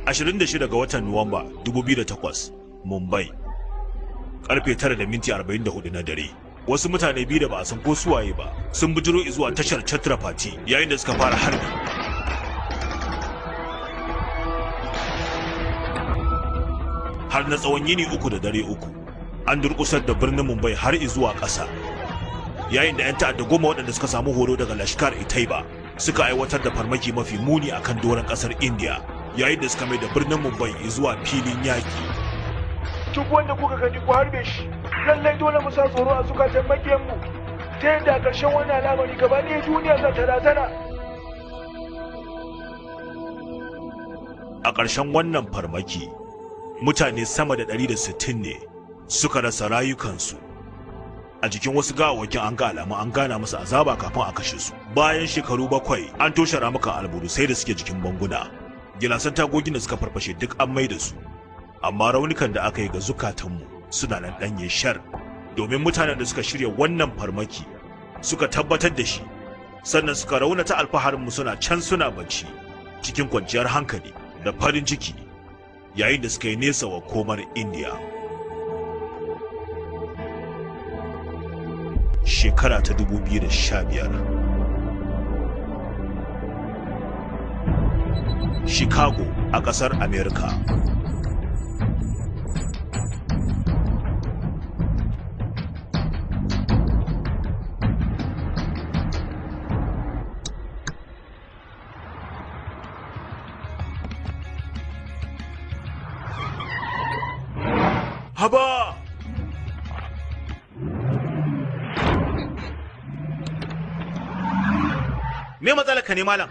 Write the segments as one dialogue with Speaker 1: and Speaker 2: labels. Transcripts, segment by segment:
Speaker 1: 26 ga watan Nuwamba 2008, Mumbai. Karfe 9:44 na dare. Wasu mutane biyu da ba a san ko suwaye ba sun bujiro zuwa tashar Chhatrapati yayin da suka fara harbi. Har na tsawon yini 3 da dare 3, an durƙusar da birnin Mumbai har zuwa ƙasa. Yayin da 'yan ta'adda 10 waɗanda suka samu horo daga Lashkar-e-Taiba suka aiwatar da farmaki mafi muni akan doron ƙasar India, yayin da suka mai da birnin Mumbai zuwa filin yaƙi.
Speaker 2: Duk wanda kuka gani ku harbe shi, lallai dole mu sa tsoro a zukatan makiyanmu, ta yadda a ƙarshen wannan al'amari gaba ɗaya duniya za ta razana.
Speaker 1: A ƙarshen wannan farmaki, mutane sama da 160 ne suka rasa rayukansu. A jikin wasu gawawakin an ga alamu an gana musu azaba kafin a kashe su. Bayan shekaru 7 an toshe ramukan alburusai da suke jikin banguna. Gilasan tagogin da suka farfashe duk an maida su. Amma raunukan da aka yi ga zukatanmu suna nan ɗanye shar, domin mutanen da suka shirya wannan farmaki suka tabbatar da shi, sannan suka raunata alfaharinmu suna can suna bacci cikin kwanciyar hankali da farin ciki yayin da suka yi nesa wa komar India. Shekara ta 2015. Chicago a ƙasar America. Haba! Me matsalar ka ne malam?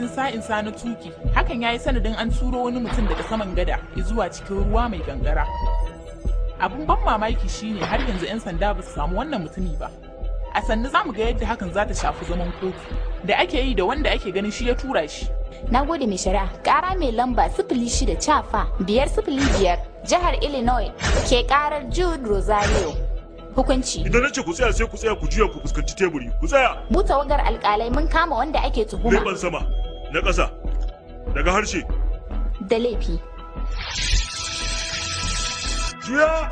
Speaker 3: Sa'insa na tuki hakan ya yi sanadin an turo wani mutum daga saman gada zuwa cikin ruwa mai gangara. Abun ban mamaki shine har yanzu 'yan sanda ba su samu wannan mutumi ba. A sannu za mu ga yadda hakan za ta shafi zaman kotu da ake yi da wanda ake ganin shi ya tura shi.
Speaker 4: Na gode mai shari'a. Kara mai lamba 06 Chafa 505 jihar Illinois ke karar Jude Rosario. Hukunci.
Speaker 1: Idan nace ku tsaya sai ku tsaya ku juya ku fuskanci teburi. Ku tsaya.
Speaker 4: Mu tawagar alƙalai mun kama wanda ake tuhuma.
Speaker 1: Leban sama, na ƙasa, daga harshe.
Speaker 4: Da laifi.
Speaker 1: Juya!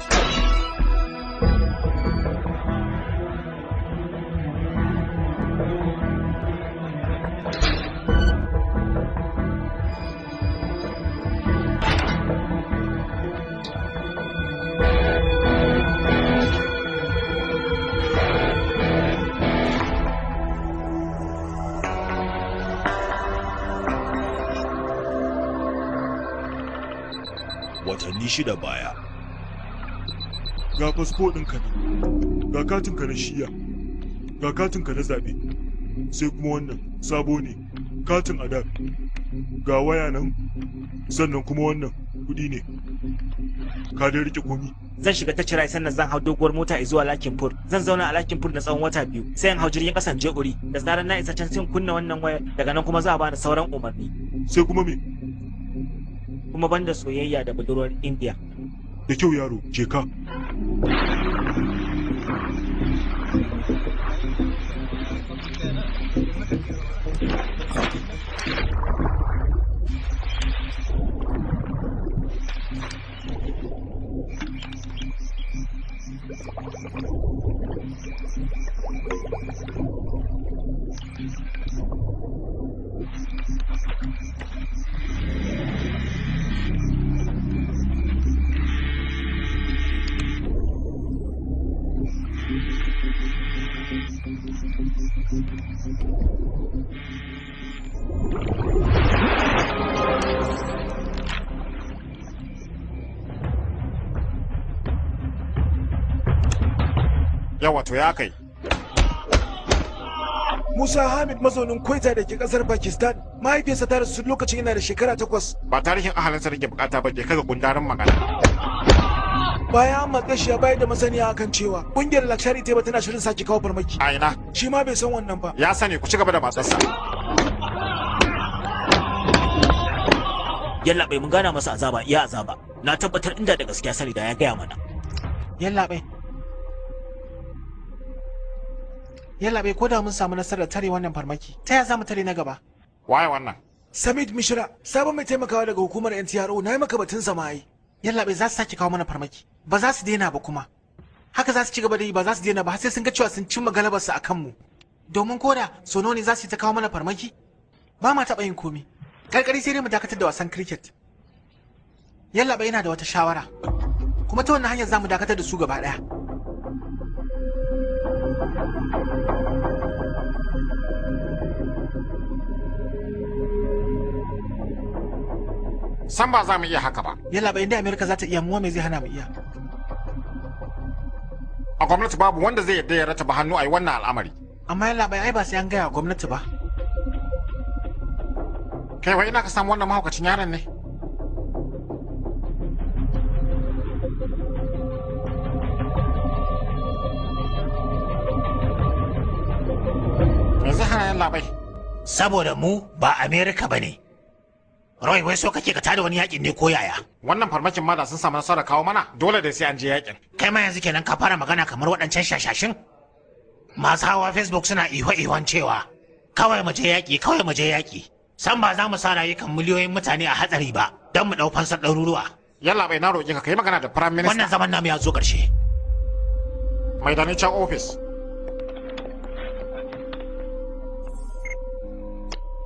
Speaker 1: 600 baya.
Speaker 2: Ga fasfo ɗinka ne, ga katinka na shiya, ga katinka na zaɓe, sai kuma wannan sabo ne, katin adab, ga waya nan, sannan kuma wannan kuɗi ne. Ka dai rike komi.
Speaker 5: Zan shiga ta cirai sannan zan hau doguwar mota zuwa Lakinpur. Zan zauna a Lakinpur na tsawon wata 2, sai in hau jirgin kasan je Uri. Da zarar na isa can sai kunna wannan wayar, daga nan kuma za a bani sauran umarni.
Speaker 2: Sai kuma me?
Speaker 5: Kuma banda soyayya da budurwar India.
Speaker 2: Da kyau yaro, je ka.
Speaker 6: Yawa to ya kai.
Speaker 2: Musa Hamid mazaunin Kwaita da ke kasar Pakistan, mahaifiyarsa ta rasu lokacin yana da shekara 8.
Speaker 6: Ba tarihin ahalinsa rike bukata ba, je kaga gundarin magana.
Speaker 2: Bayan an matse shi ya bayar da masaniya akan cewa kungiyar Lakshari Taiba tana shirin sake kawo farmaki.
Speaker 6: A ina?
Speaker 2: Shi ma bai san wannan ba.
Speaker 6: Ya sani, ku ci gaba da matsarsa.
Speaker 5: Yalla bai mun gana masa azaba, iya azaba. Na tabbatar inda da gaskiya sani da ya gaya mana.
Speaker 7: Yalla bai. Yalla bai, ko da mun samu nasarar tare wannan farmaki, ta ya za mu tare na gaba?
Speaker 6: Waye wannan?
Speaker 2: Samid Mishra, sabon mai taimakawa daga hukumar NTRO, na yi maka batun samayi.
Speaker 7: Yalla bai, za su sake kawo mana farmaki, ba za su daina ba kuma. Haka za su ci gaba da yi, ba za su daina ba har sai sun ga cewa sun cimma galabarsu a kanmu. Domin koda sono ne za su yi ta kawo mana farmaki, ba ma taɓa yin komi. Karkari sai dai mu dakatar da wasan cricket. Yalla bai, yana da wata shawara, kuma ta wannan hanyar za mu dakatar da su gaba ɗaya.
Speaker 6: San ba za mu iya haka ba.
Speaker 7: Yalla bai, inda Amerika za ta iya, muwa me zai hana mu iya?
Speaker 6: A gwamnati babu wanda zai yarda ya rataba hannu a yi wannan al'amari.
Speaker 7: Amma yalla bai, ai ba sai an gaya gwamnati ba.
Speaker 6: Kai wai ina ka samu wannan mahaukacin yaron ne? Me zai hana yalla bai?
Speaker 8: Saboda mu ba Amerika ba ne. Roy, wai so kake ka tada wani yakin ne ko yaya?
Speaker 6: Wannan farmakin ma da sun samu nasarar kawo mana, dole da sai an je yakin.
Speaker 8: Kai ma yanzu kenan ka fara magana kamar waɗancan shashashin? Masu hawa Facebook suna ihwa-ihwan cewa kawai mu je yaƙi, kawai mu je yaƙi. San ba za mu sa rayukan miliyoyin mutane a hatsari ba don mu ɗau fansar ɗaruruwa.
Speaker 6: Yalla bai, na roƙe ka kai magana da Prime Minister.
Speaker 8: Wannan zaman namu ya zo ƙarshe.
Speaker 6: Mai da ni can ofis.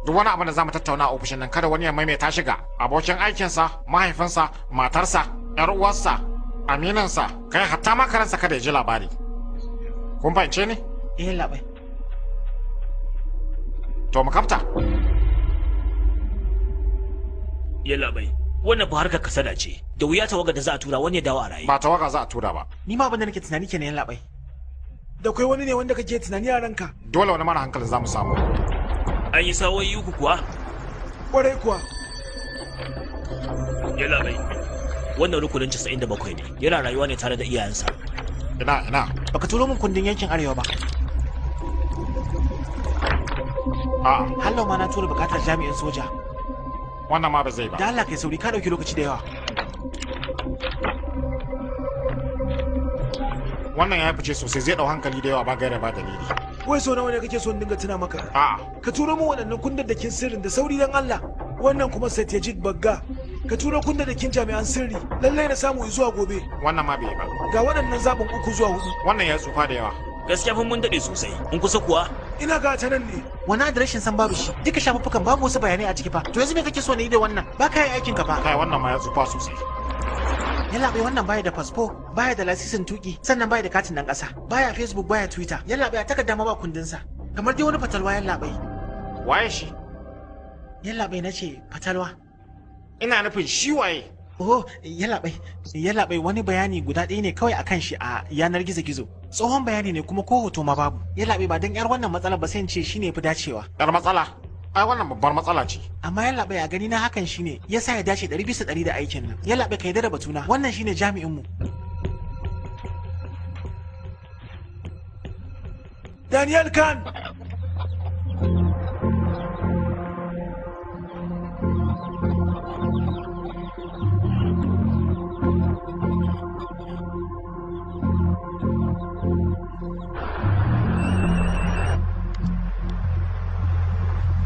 Speaker 6: Duk wani abu da za mu tattauna a ofishin nan kada wani ya maimaita shiga abokin aikinsa, mahaifinsa, matarsa, 'yar uwarsa, aminansa, kai hatta ma karansa kada ya ji labari. Kun fahimce ni?
Speaker 7: Eh labai.
Speaker 6: To mu kafta.
Speaker 5: Yalla bai, wannan ba harkar kasada ce. Da wuya tawaga da za a tura wani ya dawo a raye.
Speaker 6: Ba tawaga za a tura ba.
Speaker 7: Ni ma abin da nake tunani kenan labai.
Speaker 2: Da kai wani ne wanda kake tunani a ranka?
Speaker 6: Dole wani mara hankali za mu samu.
Speaker 5: An yi sawoyi 3 kuwa?
Speaker 2: Kwarai kuwa.
Speaker 5: Yalla bai, wannan rukunin 97 ne. Yana rayuwa ne tare da iyayensa.
Speaker 6: Ina.
Speaker 7: Baka turo min kundin yankin arewa ba.
Speaker 6: A'a.
Speaker 7: Hallau ma na tura bukatar jami'in soja.
Speaker 6: Wannan ma ba zai ba.
Speaker 7: Da Allah kai sauri, ka dauki lokaci da yawa.
Speaker 6: Wannan ya fice sosai, zai dau hankali da yawa ba gaira ba dalili.
Speaker 2: Wai so nawa ne kake son dinga tuna maka?
Speaker 6: A'a.
Speaker 2: Ka turo min waɗannan kundin da kin sirrin da sauri dan Allah. Wannan kuma Satyajit Bagga. Ka turo kundin da kin jami'an sirri. Lallai na samu zuwa gobe.
Speaker 6: Wannan ma bai ba.
Speaker 2: Ga waɗannan zaɓin 3 zuwa 4.
Speaker 6: Wannan ya tsufa da yawa.
Speaker 5: Gaskiya fa mun dade sosai. In kusa kuwa?
Speaker 2: Ina ga ta nan ne.
Speaker 7: Wani adireshin san babu shi. Duka shafuffukan babu wasu bayanai a ciki fa. To yanzu me kake so ne da wannan? Ba ka yi aikin ka fa.
Speaker 6: Kai wannan ma ya tsufa sosai.
Speaker 7: Yalla bai, wannan baya da fasfo, baya da lasisin tuki, sannan baya da katin dan kasa, baya Facebook, baya Twitter. Yalla bai, takarda ma ba kundin sa. Kamar dai wani fatalwa yalla bai.
Speaker 6: Waye shi?
Speaker 7: Yalla bai, nace fatalwa.
Speaker 6: Ina nufin shi waye?
Speaker 7: Oh, yallaɓai wani bayani guda ɗaya ne kawai akan shi a yanar gizo-gizo. Tsohon bayani ne kuma ko hoto ma babu. Yallaɓai ba don 'yar wannan matsalar ba sai in ce shine fi dacewa.
Speaker 6: 'Yar matsala? Ai wannan babbar matsala ce.
Speaker 7: Amma yallaɓai a gani na hakan shine yasa ya dace 100% da aikin nan. Yallaɓai ka yarda da batuna. Wannan shine jami'in mu.
Speaker 1: Daniel Khan!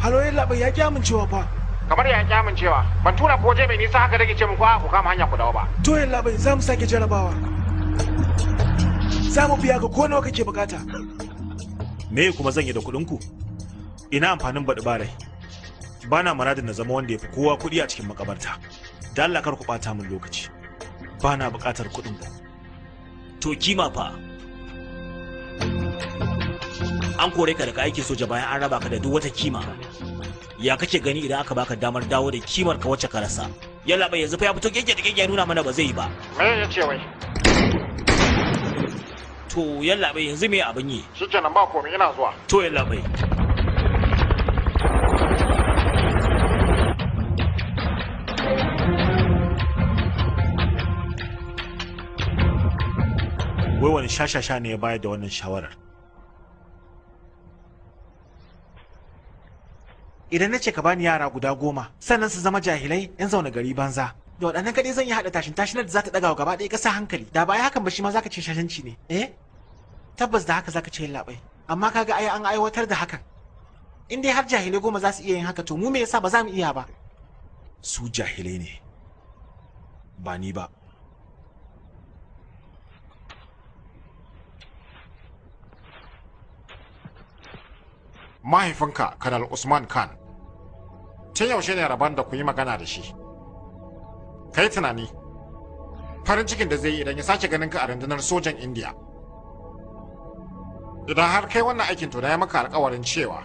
Speaker 7: Halo yallaɓai ya ƙi amincewa fa.
Speaker 6: Kamar ya ƙi amincewa, ban tura ko waje mai nisa haka dake ce muku ku kama hanya ku dawo ba.
Speaker 7: To yallaɓai za mu sake jarabawa. Za mu biya ga ko nawa kake bukata.
Speaker 1: Me kuma zan yi da kuɗin ku? Ina amfanin baɗi barai. Ba na muradin na zama wanda ya fi kowa kuɗi a cikin makabarta. Da Allah kar ku ɓata min lokaci. Ba na buƙatar kuɗin ku.
Speaker 5: To kima fa. An kore ka daga aikin soja bayan an raba ka da duk wata kima. Ya kake gani idan aka baka damar dawo da kimar ka wacce ka rasa? Yalla bai yanzu fa ya fito gege da gege nuna mana ba zai yi ba.
Speaker 6: Me ya ce wai?
Speaker 5: To yalla bai yanzu me abin yi?
Speaker 6: Shikenan ba komai ina zuwa.
Speaker 5: To yalla bai.
Speaker 1: Wai wani shashasha ne ya bayar da wannan shawarar?
Speaker 7: Idan na ce ka bani yara guda 10 sannan su zama jahilai yan zaune gari banza da waɗannan kaɗai zan yi haɗa tashinar da za ta ɗaga wa gaba ɗaya ƙasa hankali da baya hakan ba shi ma zaka ce shashanci ne tabbas da haka zaka ce labai amma kaga ai an aiwatar da hakan in dai har jahilai 10 za su iya yin haka to mu me yasa ba za mu iya ba?
Speaker 1: Su jahilai ne ba ni ba.
Speaker 6: Mahaifinka Kanal Usman Khan tun yaushe ne rabon da ku yi magana da shi? Kai tunani farin cikin da zai yi idan ya sake ganin ka a rundunar sojan India. Idan har kai wannan aikin to da ya maka alkawarin cewa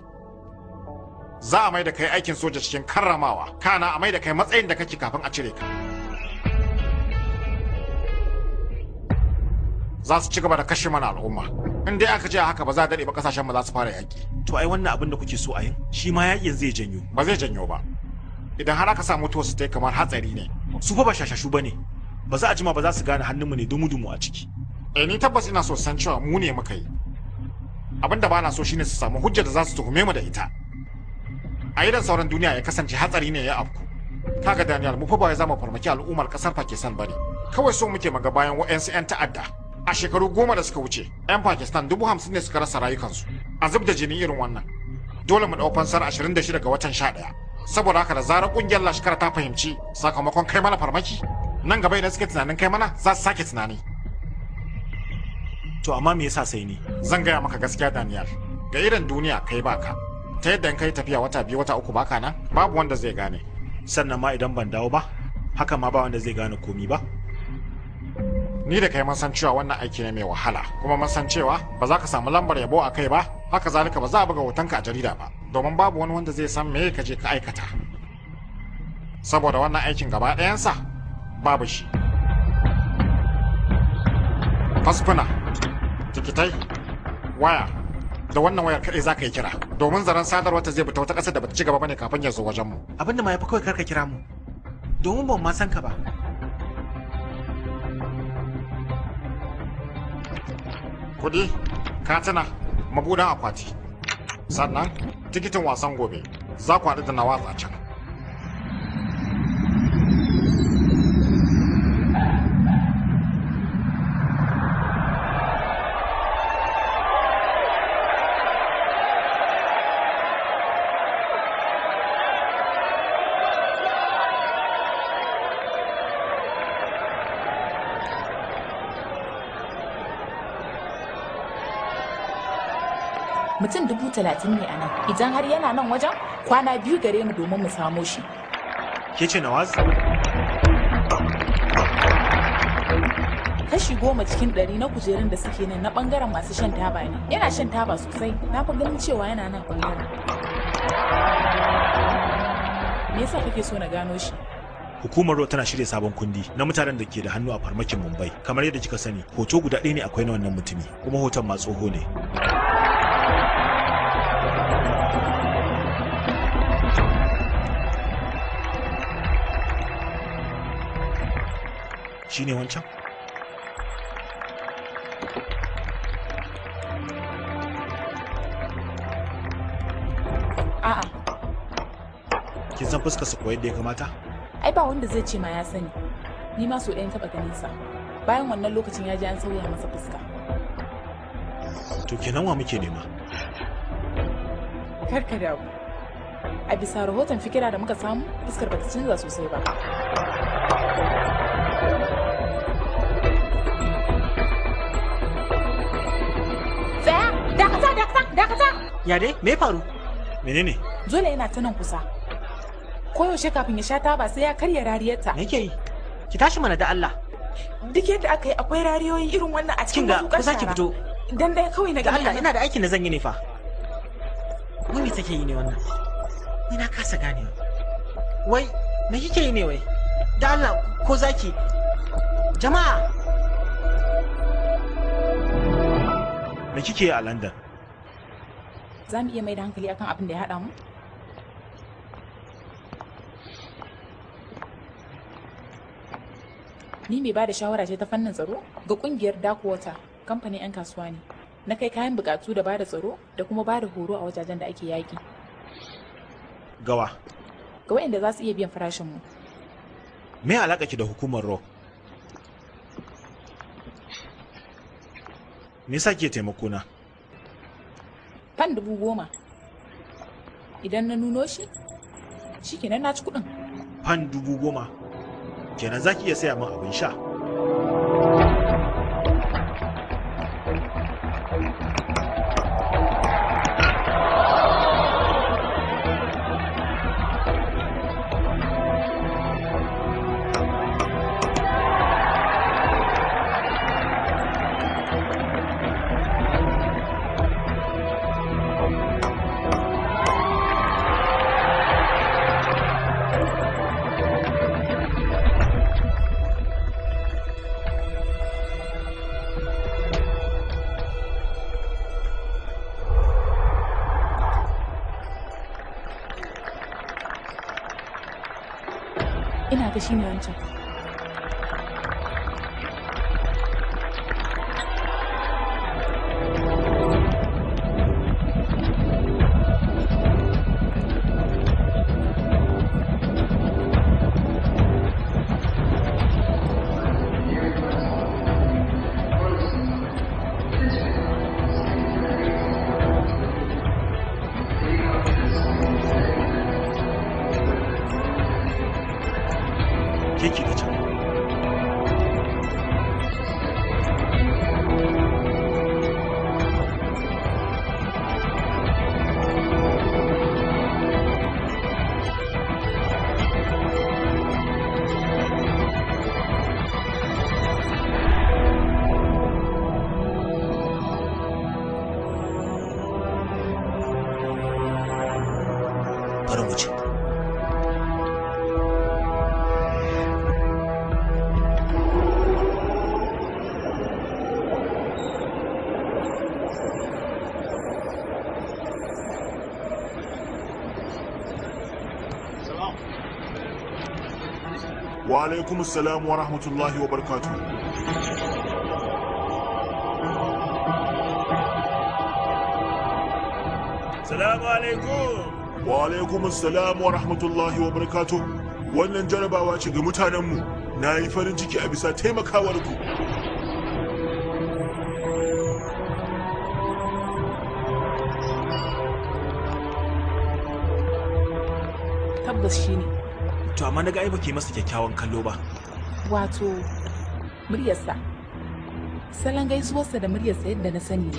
Speaker 6: za a mai da kai aikin soja cikin karramawa, kana a mai da kai matsayin da kake kafin a cire ka. Za su ci gaba da kashe mana al'umma. In dai aka ce haka ba za a daɗe ba kasashen mu za su fara yaƙi.
Speaker 1: To ai wannan abin da kuke so a yin shi ma yaƙin zai janyo.
Speaker 6: Ba zai janyo ba. Idan har aka samu to su tai kamar hatsari ne.
Speaker 1: Su fa ba shashashu bane. Ba za a jima ba za su gane hannunmu ne dumu-dumu a ciki.
Speaker 6: Ni tabbas ina so san cewa mu ne muka yi. Abin da ba na so shine su samu hujja da za su tuhume mu da ita. A idan sauran duniya ya kasance hatsari ne ya afku. Kaga Daniel mu fa ba ya zama farmaki al'ummar kasar Pakistan bane. Kawai so muke maga bayan wa'ansu 'yan ta'adda. A shekaru 10 da suka wuce, 'yan Pakistan 50,000 ne suka rasa rayukansu. A zub da jini irin wannan. Dole mu ɗau fansar 26 ga watan 11. Saboda haka da zarar ƙungiyar lashkar ta fahimci sakamakon kai mana farmaki, nan gaba idan suke tunanin kai mana za su sake tunani.
Speaker 1: To amma me yasa sai ni?
Speaker 6: Zan gaya maka gaskiya Daniel. Ga irin duniya kai baka. Ta yadda in kai tafiya wata 2 wata 3 baka nan, babu wanda zai gane.
Speaker 1: Sannan ma idan ban dawo ba, haka ma ba wanda zai gane komi ba.
Speaker 6: Ni da kai mun san cewa wannan aiki ne mai wahala, kuma mun san cewa ba za ka samu lambar yabo a kai ba, haka zalika ba za a buga hotonka a jarida ba, domin babu wani wanda zai san me ka je ka aikata. Saboda wannan aikin gaba ɗayansa babu shi. Fasfuna, tikitai, waya, da wannan wayar kaɗai za ka yi kira, domin zaren sadarwar ta zai bi ta wata ƙasar da bata ci gaba bane kafin ya zo wajenmu.
Speaker 7: Abin da ma yafi kawai karka kira mu, domin ban ma san ka ba.
Speaker 6: Kudi, katina, mabudan akwati. Sannan tikitin wasan gobe za ku haɗu da na watsa can.
Speaker 4: Mutum 30,000 ne a nan. Idan har yana nan wajen kwana 2 gare mu domin mu samo shi.
Speaker 1: Ke ce Nawaz?
Speaker 3: Kashi 10 cikin 100 na kujerun da suke nan na bangaren masu shan taba ne. Yana shan taba sosai. Na fi ganin cewa yana nan bangaren. Me yasa kake so na gano shi?
Speaker 1: Hukumar Ro tana shirya sabon kundi na mutanen da ke da hannu a farmakin Mumbai. Kamar yadda kika sani, hoto guda ɗaya ne akwai na wannan mutumi, kuma hoton ma tsoho ne. Shi ne wancan?
Speaker 4: A'a.
Speaker 1: Kin san fuskar sa ko yadda ya kamata?
Speaker 3: Ai ba wanda zai ce ma ya sani. Ni ma so ɗayan taɓa ganin sa. Bayan wannan lokacin ya ji an sauya masa fuska.
Speaker 1: To kenan wa muke nema?
Speaker 3: Karka dawo. A bisa rahoton fikira da muka samu, fuskar bata canza sosai ba.
Speaker 4: Tsaya! Dakata!
Speaker 7: Ya dai, me faru?
Speaker 1: Menene?
Speaker 3: Zola yana ta nan kusa. Koyaushe kafin ya sha taba sai ya karya rariyarta.
Speaker 7: Me yake yi? Ki tashi mana da Allah.
Speaker 3: Duk yadda aka yi akwai rariyoyi irin wannan a cikin
Speaker 7: Kinga,
Speaker 3: mazukar
Speaker 7: ku saki
Speaker 3: shara.
Speaker 7: fito.
Speaker 3: Dan dai kawai na
Speaker 7: Da
Speaker 3: gani.
Speaker 7: Allah, ina da aikin da zan yi ne fa. Wai me take yi ne wannan? Ni na kasa gane. Wai, me kike yi ne wai? Da Allah, ko zaki? Jama'a!
Speaker 1: Me kike yi a London?
Speaker 3: Za mu iya mai da hankali akan abin da ya haɗa mu? Ni mai ba da shawara ce ta fannin tsaro ga kungiyar Darkwater, kamfanin 'yan kasuwa ne. Na kai kayan bukatu da ba da tsaro da kuma ba da horo a wajajen da ake yaƙi.
Speaker 1: Gawa.
Speaker 3: Ga waɗanda za su iya biyan farashinmu.
Speaker 1: Me alaƙa ki da hukumar Ro? Me yasa ke taimako na?
Speaker 3: Fan 10,000. Idan na nuno shi, shikenan na ci kuɗin.
Speaker 1: Fan 10,000. Kenan za ki iya saya min abin sha.
Speaker 3: Ina ga shi ne wancan.
Speaker 1: Keke da can. Bari mu je.
Speaker 2: Wa alaikum assalam wa rahmatullahi wa barakatuh.
Speaker 1: Salamu alaikum.
Speaker 2: Wa alaikum assalam wa rahmatullahi wa barakatuh. Wannan jarabawa ce ga mutanenmu. Na yi farin ciki a bisa taimakawar ku.
Speaker 3: Tabbas shi ne.
Speaker 1: To amma na ga ai baki masa kyakkyawan kallo ba.
Speaker 3: Wato, muryarsa. Salon gaisuwarsa da muryarsa yadda na sani ne.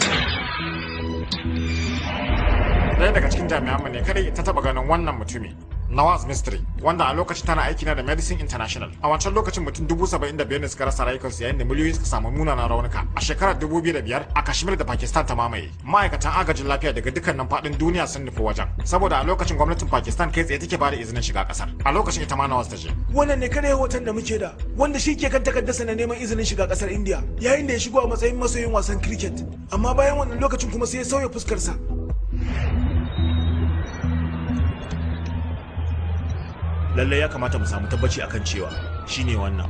Speaker 6: Ɗaya daga cikin jami'anmu ne kada ta taɓa ganin wannan mutumi. Nawaz Mystery, wanda a lokacin tana aiki na da Medicine International. A wancan lokacin mutum 75,000 ne suka rasa rayukansu yayin da miliyoyi suka samu munanan raunuka. A shekarar 2005 a Kashmir da Pakistan ta mamaye. Ma'aikatan agajin lafiya daga dukkanin faɗin duniya sun nufi wajen. Saboda a lokacin gwamnatin Pakistan kai tsaye take bada izinin shiga kasar. A lokacin ita ma Nawaz ta je.
Speaker 9: Wannan ne kadai hoton da muke da, wanda shi ke kan takaddarsa na neman izinin shiga kasar India, yayin da ya shigo a matsayin masoyin wasan cricket. Amma bayan wannan lokacin kuma sai ya sauya fuskarsa.
Speaker 1: Lallai ya kamata mu samu tabbaci akan cewa shine wannan.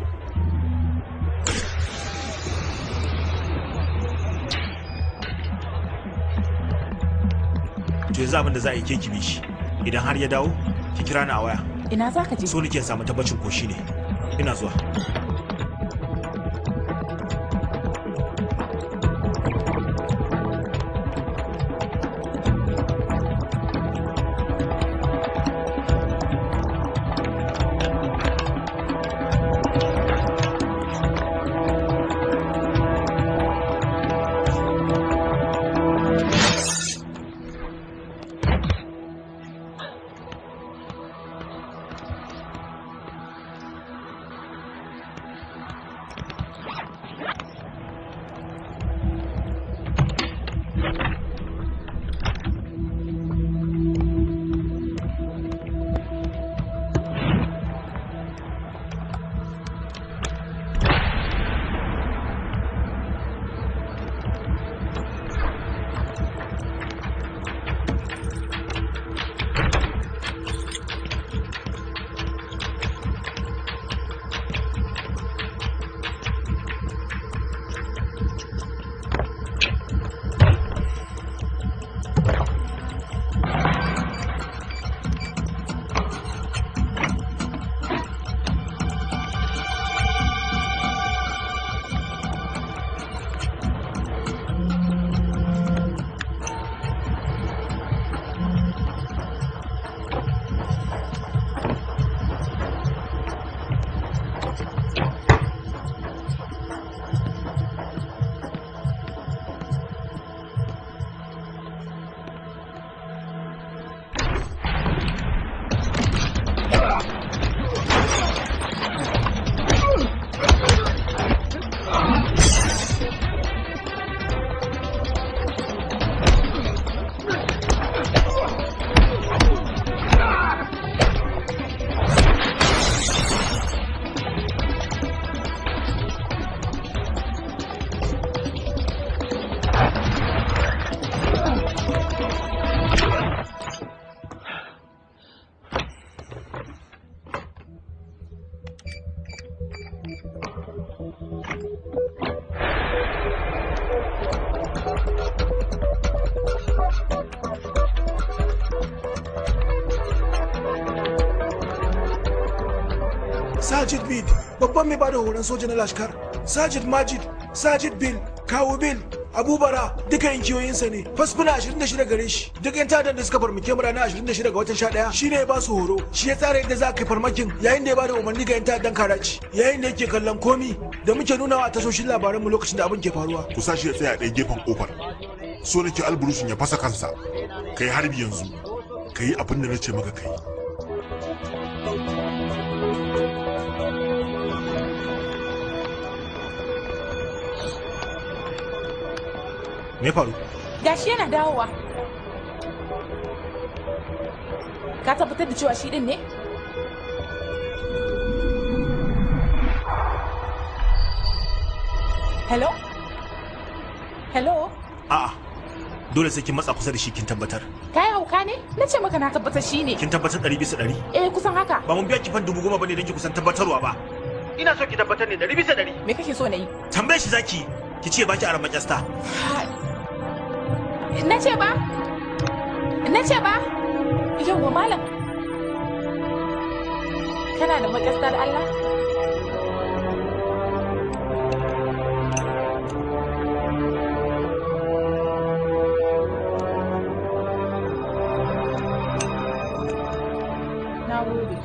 Speaker 1: To yanzu abin da za a yi ke kibi shi, idan har ya dawo ki kira ni a waya.
Speaker 3: Ina za ka je?
Speaker 1: So nake samu tabbacin ko shine. Ina zuwa.
Speaker 9: Sajid Bid, babban mai bada horon soja na Lashkar. Sajid Majid, Sajid Bil, Kawu Bil, Abubara, duka inkiyoyinsa ne. Fasfuna 26 gare shi. Duk yan tadan da suka farmake mu ranar 26 ga watan 11 shine ya ba su horo. Shi ya tsara yadda za a kai farmakin yayin da ya bada umarni ga yan ta'addan Karachi. Yayin da yake kallon komi da muke nunawa a tashoshin labaranmu lokacin da abin ke faruwa.
Speaker 2: Ku sashi ya tsaya a ɗaya gefen kofar. So nake alburushin ya fasa kansa. Kai harbi yanzu. Kai abin da nace maka kai.
Speaker 1: Me faru?
Speaker 3: Gashi yana dawowa. Ka tabbatar da cewa shi din ne? Hello? Hello?
Speaker 1: A'a. Dole sai kin matsa kusa da shi kin tabbatar.
Speaker 3: Kai hauka ne? Na ce maka na tabbatar shi ne.
Speaker 1: Kin tabbatar 100%?
Speaker 3: Eh kusan haka.
Speaker 1: Ba mun biya ki fan 10,000 bane don ki kusan tabbatarwa ba. Ina so ki tabbatar ne 100%.
Speaker 3: Me kake so na yi?
Speaker 1: Tambaye shi zaki. Ki ce baki aran makasta.
Speaker 3: Na ce ba? Na ce ba? Yawwa malam. Kana da makasta da Allah? Na gode.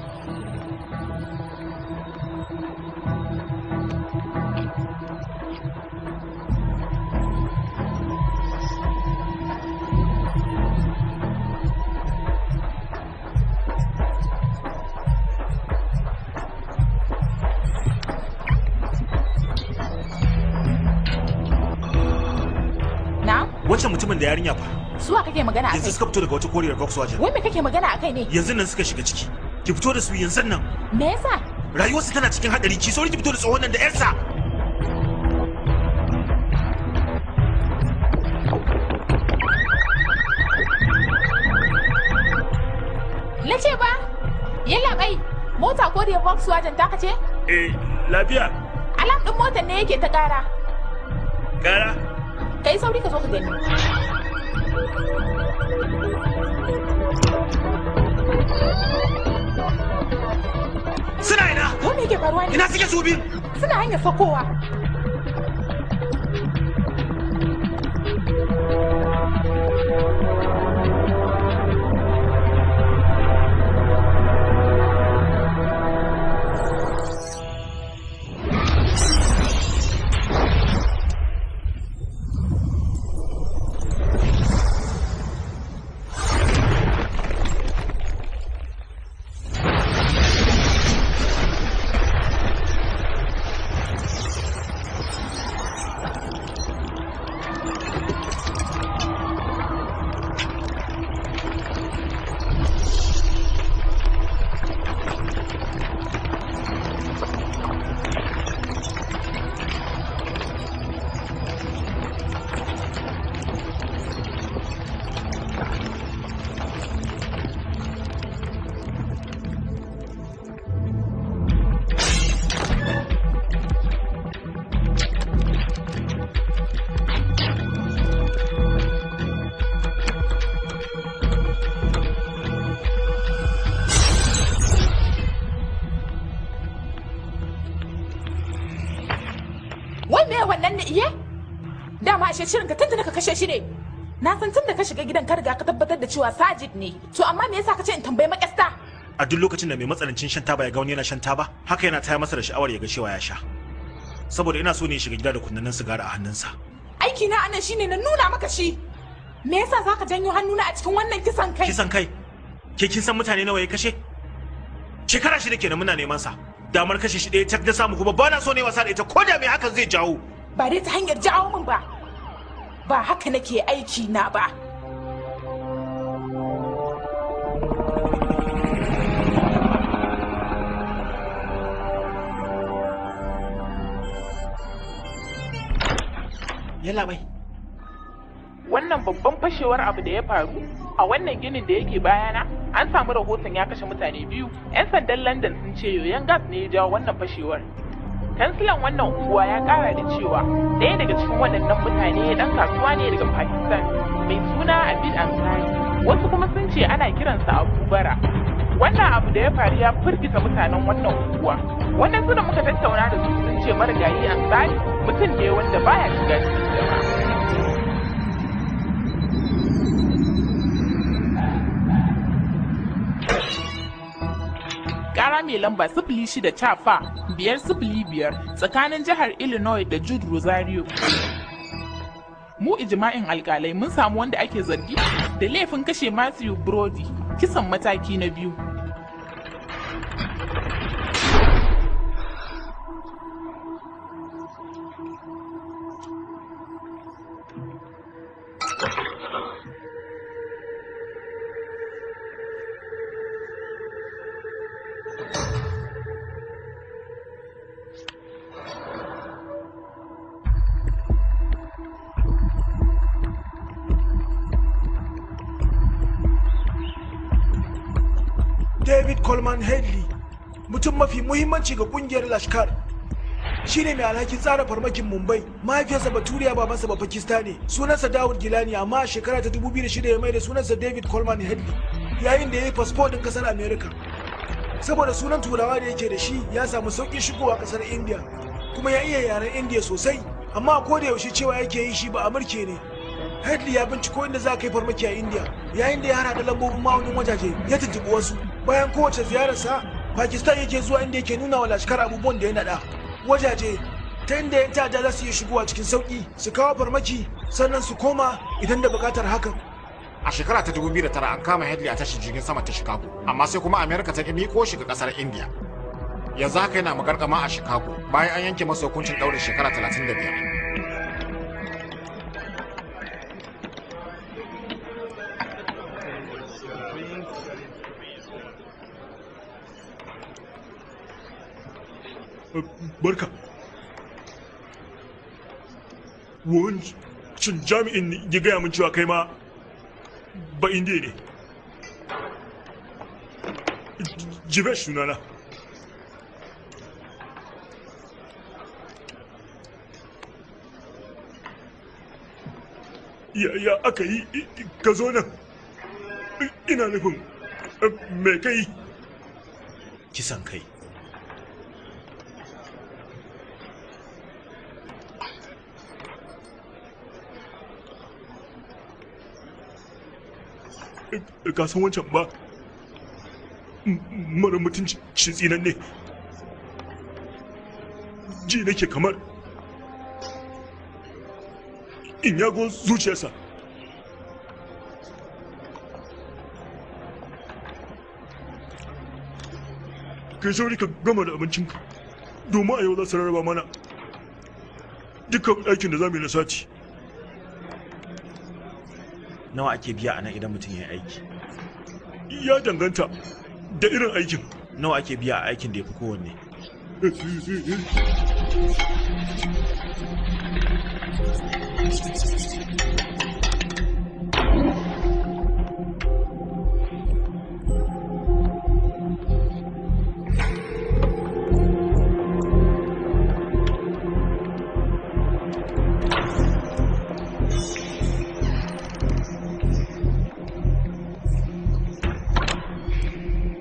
Speaker 1: wancan mutumin da yarinya fa.
Speaker 4: Suwa kake magana akai?
Speaker 1: Yanzu suka fito daga wata koriyar Volkswagen.
Speaker 4: Wai me kake magana akai ne?
Speaker 1: Yanzu nan suka shiga ciki. Ki fito da su yanzu nan.
Speaker 4: Me yasa?
Speaker 1: Rayuwarsu tana cikin hadari, ki sauri ki fito da tsohon nan da yarsa.
Speaker 4: Na ce ba, yalla bai, mota ko da Volkswagen taka ce?
Speaker 1: Lafiya.
Speaker 4: Alam din motar ne yake ta kara.
Speaker 1: Kara?
Speaker 4: Kai sauri ka zo ka gani.
Speaker 1: Suna ina?
Speaker 4: Wanda yake faruwa ne?
Speaker 1: Ina suke su biyu?
Speaker 4: Suna hanyar sakowa. Shirin ka tunda ka kashe shi ne. Na san tunda ka shiga gidan ka riga ka tabbatar da cewa Sajid ne. To amma me yasa ka ce in tambayi makasta?
Speaker 1: A duk lokacin da mai matsanancin shan taba ya ga wani yana shan taba, haka yana taya masa da sha'awar ya ga cewa ya sha. Saboda ina so ne ya shiga gida da kunnannen sigara a hannunsa.
Speaker 4: Aiki na anan shine na nuna maka shi. Me yasa zaka janyo hannuna a cikin wannan kisan kai?
Speaker 1: Kisan kai? Ke kin san mutane nawa ya kashe? Shekara shida kenan muna neman sa. Damar kashe shi ɗaya tak da samu kuma ba na so ne wasa da ita ko da me hakan zai jawo.
Speaker 4: Ba dai ta hanyar jawo min ba. Ba haka nake aiki na ba.
Speaker 7: Yalla bai.
Speaker 3: Wannan babban fashewar abu da ya faru a wannan ginin da yake bayana, an samu rahoton ya kashe mutane biyu. 'Yan sandan London sun ce yoyon gas ne ya jawo wannan fashewar. Kansilan wannan unguwa ya kara da cewa ɗaya daga cikin waɗannan mutane ɗan kasuwa ne daga Pakistan mai suna Abid Ansari. Wasu kuma sun ce ana kiransa Abu Bara. Wannan abu da ya faru ya firgita mutanen wannan unguwa. Wannan su da muka tattauna da su sun ce marigayi Ansari mutum ne wanda baya shiga cikin jama'a. Kara mai lamba 06 Chafa 505 tsakanin jihar Illinois da Jude Rosario. Mu ijma'in alkalai mun samu wanda ake zargi da laifin kashe Matthew Brody, kisan mataki na 2.
Speaker 9: David Coleman Headley, mutum mafi muhimmanci ga kungiyar Lashkar, shine mai alhakin tsara farmakin Mumbai. Mahaifiyarsa Baturiya, babansa ba Pakistani. Sunansa Dawud Gilani, amma a shekara ta 2006 ya mai da sunansa David Coleman Headley yayin da ya yi fasfo din kasar America. Saboda sunan turawa da yake da shi, ya samu sauƙin shigowa kasar India, kuma ya iya yaren India sosai, amma ko da yaushe cewa yake yi shi ba Amurke ne. Headley ya binciko inda za a kai farmaki a India, yayin da ya hada da lambobin ma'aunin wajaje ya tuntuɓi wasu. Bayan kowace ziyararsa, Pakistan yake zuwa inda yake nuna wa Lashkar abubuwan da ya nada. Wajaje ta inda yan ta'adda za su iya shigowa cikin sauki su kawo farmaki sannan su koma idan da bukatar hakan.
Speaker 6: A shekara ta 2009 an kama Headley a tashin jirgin sama ta Chicago, amma sai kuma America ta miko shi ga kasar India. Yanzu haka yana magarkama a Chicago bayan an yanke masa hukuncin ɗaurin shekara 35.
Speaker 2: barka. Wancan jami'in ya gaya min cewa kai ma ba indiya ne. Jivesh sunana. Ya aka yi ka zo nan? Ina nufin me kai?
Speaker 1: Kisan kai.
Speaker 2: Ka san wancan ba? Mara mutunci tsinan ne. Ji nake kamar in yago zuciyarsa. Kai sauri ka gama da abincinka domin a yau za su rarraba mana dukkan aikin da za mu yi na sati.
Speaker 1: Nawa ake biya a nan idan mutum ya yi aiki?
Speaker 2: Ya danganta da irin aikin.
Speaker 1: Nawa ake biya a aikin da ya fi kowanne?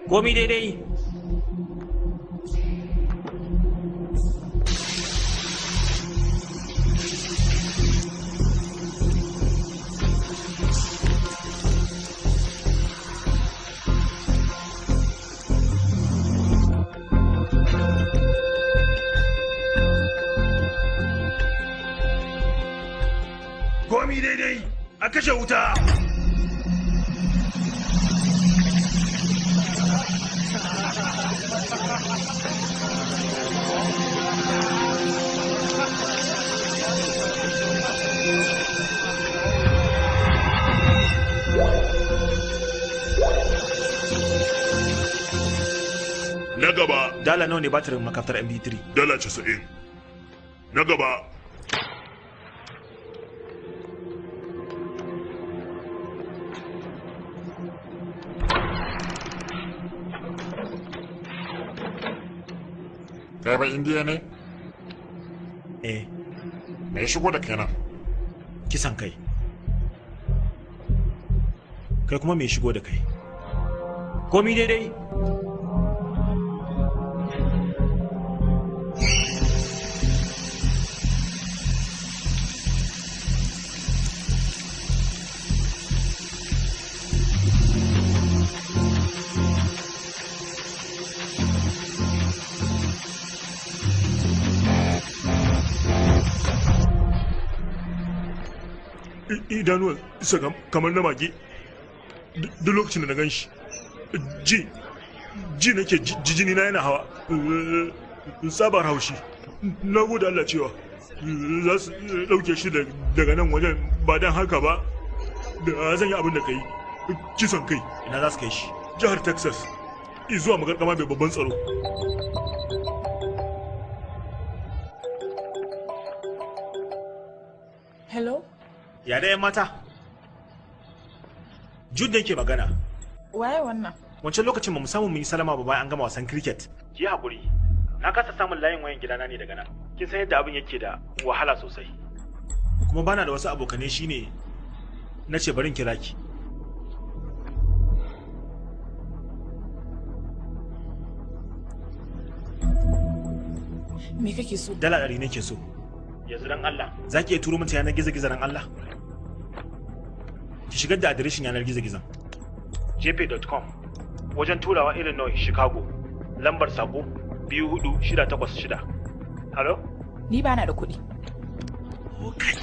Speaker 5: Komi daidai.
Speaker 2: Komi daidai, a kashe wuta. Na gaba.
Speaker 1: Dala nawa ne batirin makaftar MD3?
Speaker 2: Dala 90. Na gaba.
Speaker 6: Kai ba indiya ne?
Speaker 1: Eh.
Speaker 6: Me ya shigo da kenan?
Speaker 1: Kisan kai. Kai kuma me shigo da kai?
Speaker 5: Komi daidai.
Speaker 2: Idanuwan isa kamar na mage duk lokacin da na gan shi ji nake jini na yana hawa sabar haushi. Na gode Allah cewa za su ɗauke shi daga nan wajen, ba don haka ba da zan yi abin da ka yi. Kisan kai.
Speaker 1: Ina za su kai shi?
Speaker 2: Jihar Texas zuwa magarkama mai babban tsaro.
Speaker 3: Hello?
Speaker 1: Ya da 'yan mata? Jude ke magana.
Speaker 3: Waye wannan?
Speaker 1: Wancan lokacin ba mu samu mun yi salama ba bayan an gama wasan cricket. Ki haƙuri. Na kasa samun layin wayan gidana ne daga nan. Kin san yadda abin yake da wahala sosai. Kuma bana da wasu abokanai shine na ce barin kira ki.
Speaker 3: Me kake so?
Speaker 1: Dala 100 nake so. Yanzu dan Allah, za ki iya turo min ta yanar gizo-gizo dan Allah? Ki shigar da adireshin yanar gizo-gizon. jp.com wajen turawa Illinois, Chicago. Lambar sako 24686. Hello?
Speaker 3: Ni bana da kuɗi.
Speaker 1: Oh, kai.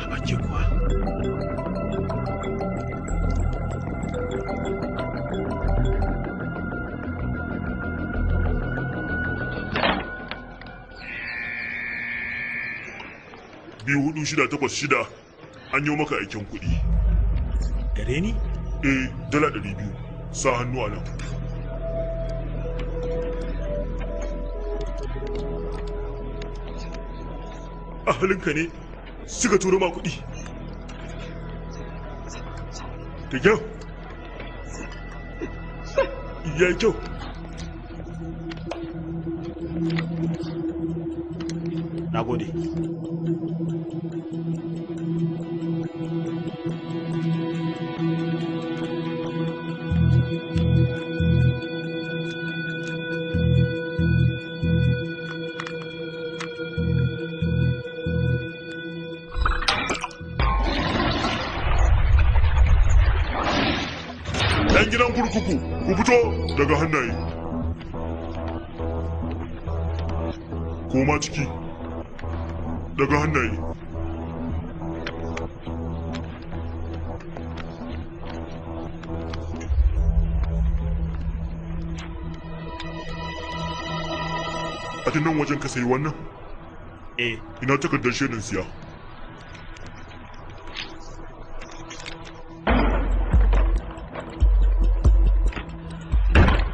Speaker 1: Habaki kuwa.
Speaker 2: 24686 an yi maka aikin kuɗi.
Speaker 1: Gare ni?
Speaker 2: Dala 200. Sa hannu a nan. A halinka ne suka turo ma kuɗi. Da kyau. Ya yi kyau.
Speaker 1: Na gode.
Speaker 2: Ɗan gidan kurkuku, ku fito daga hannaye. Koma ciki. Daga hannaye. A nan wajen ka sayi wannan? Ina takardar shaidan siya.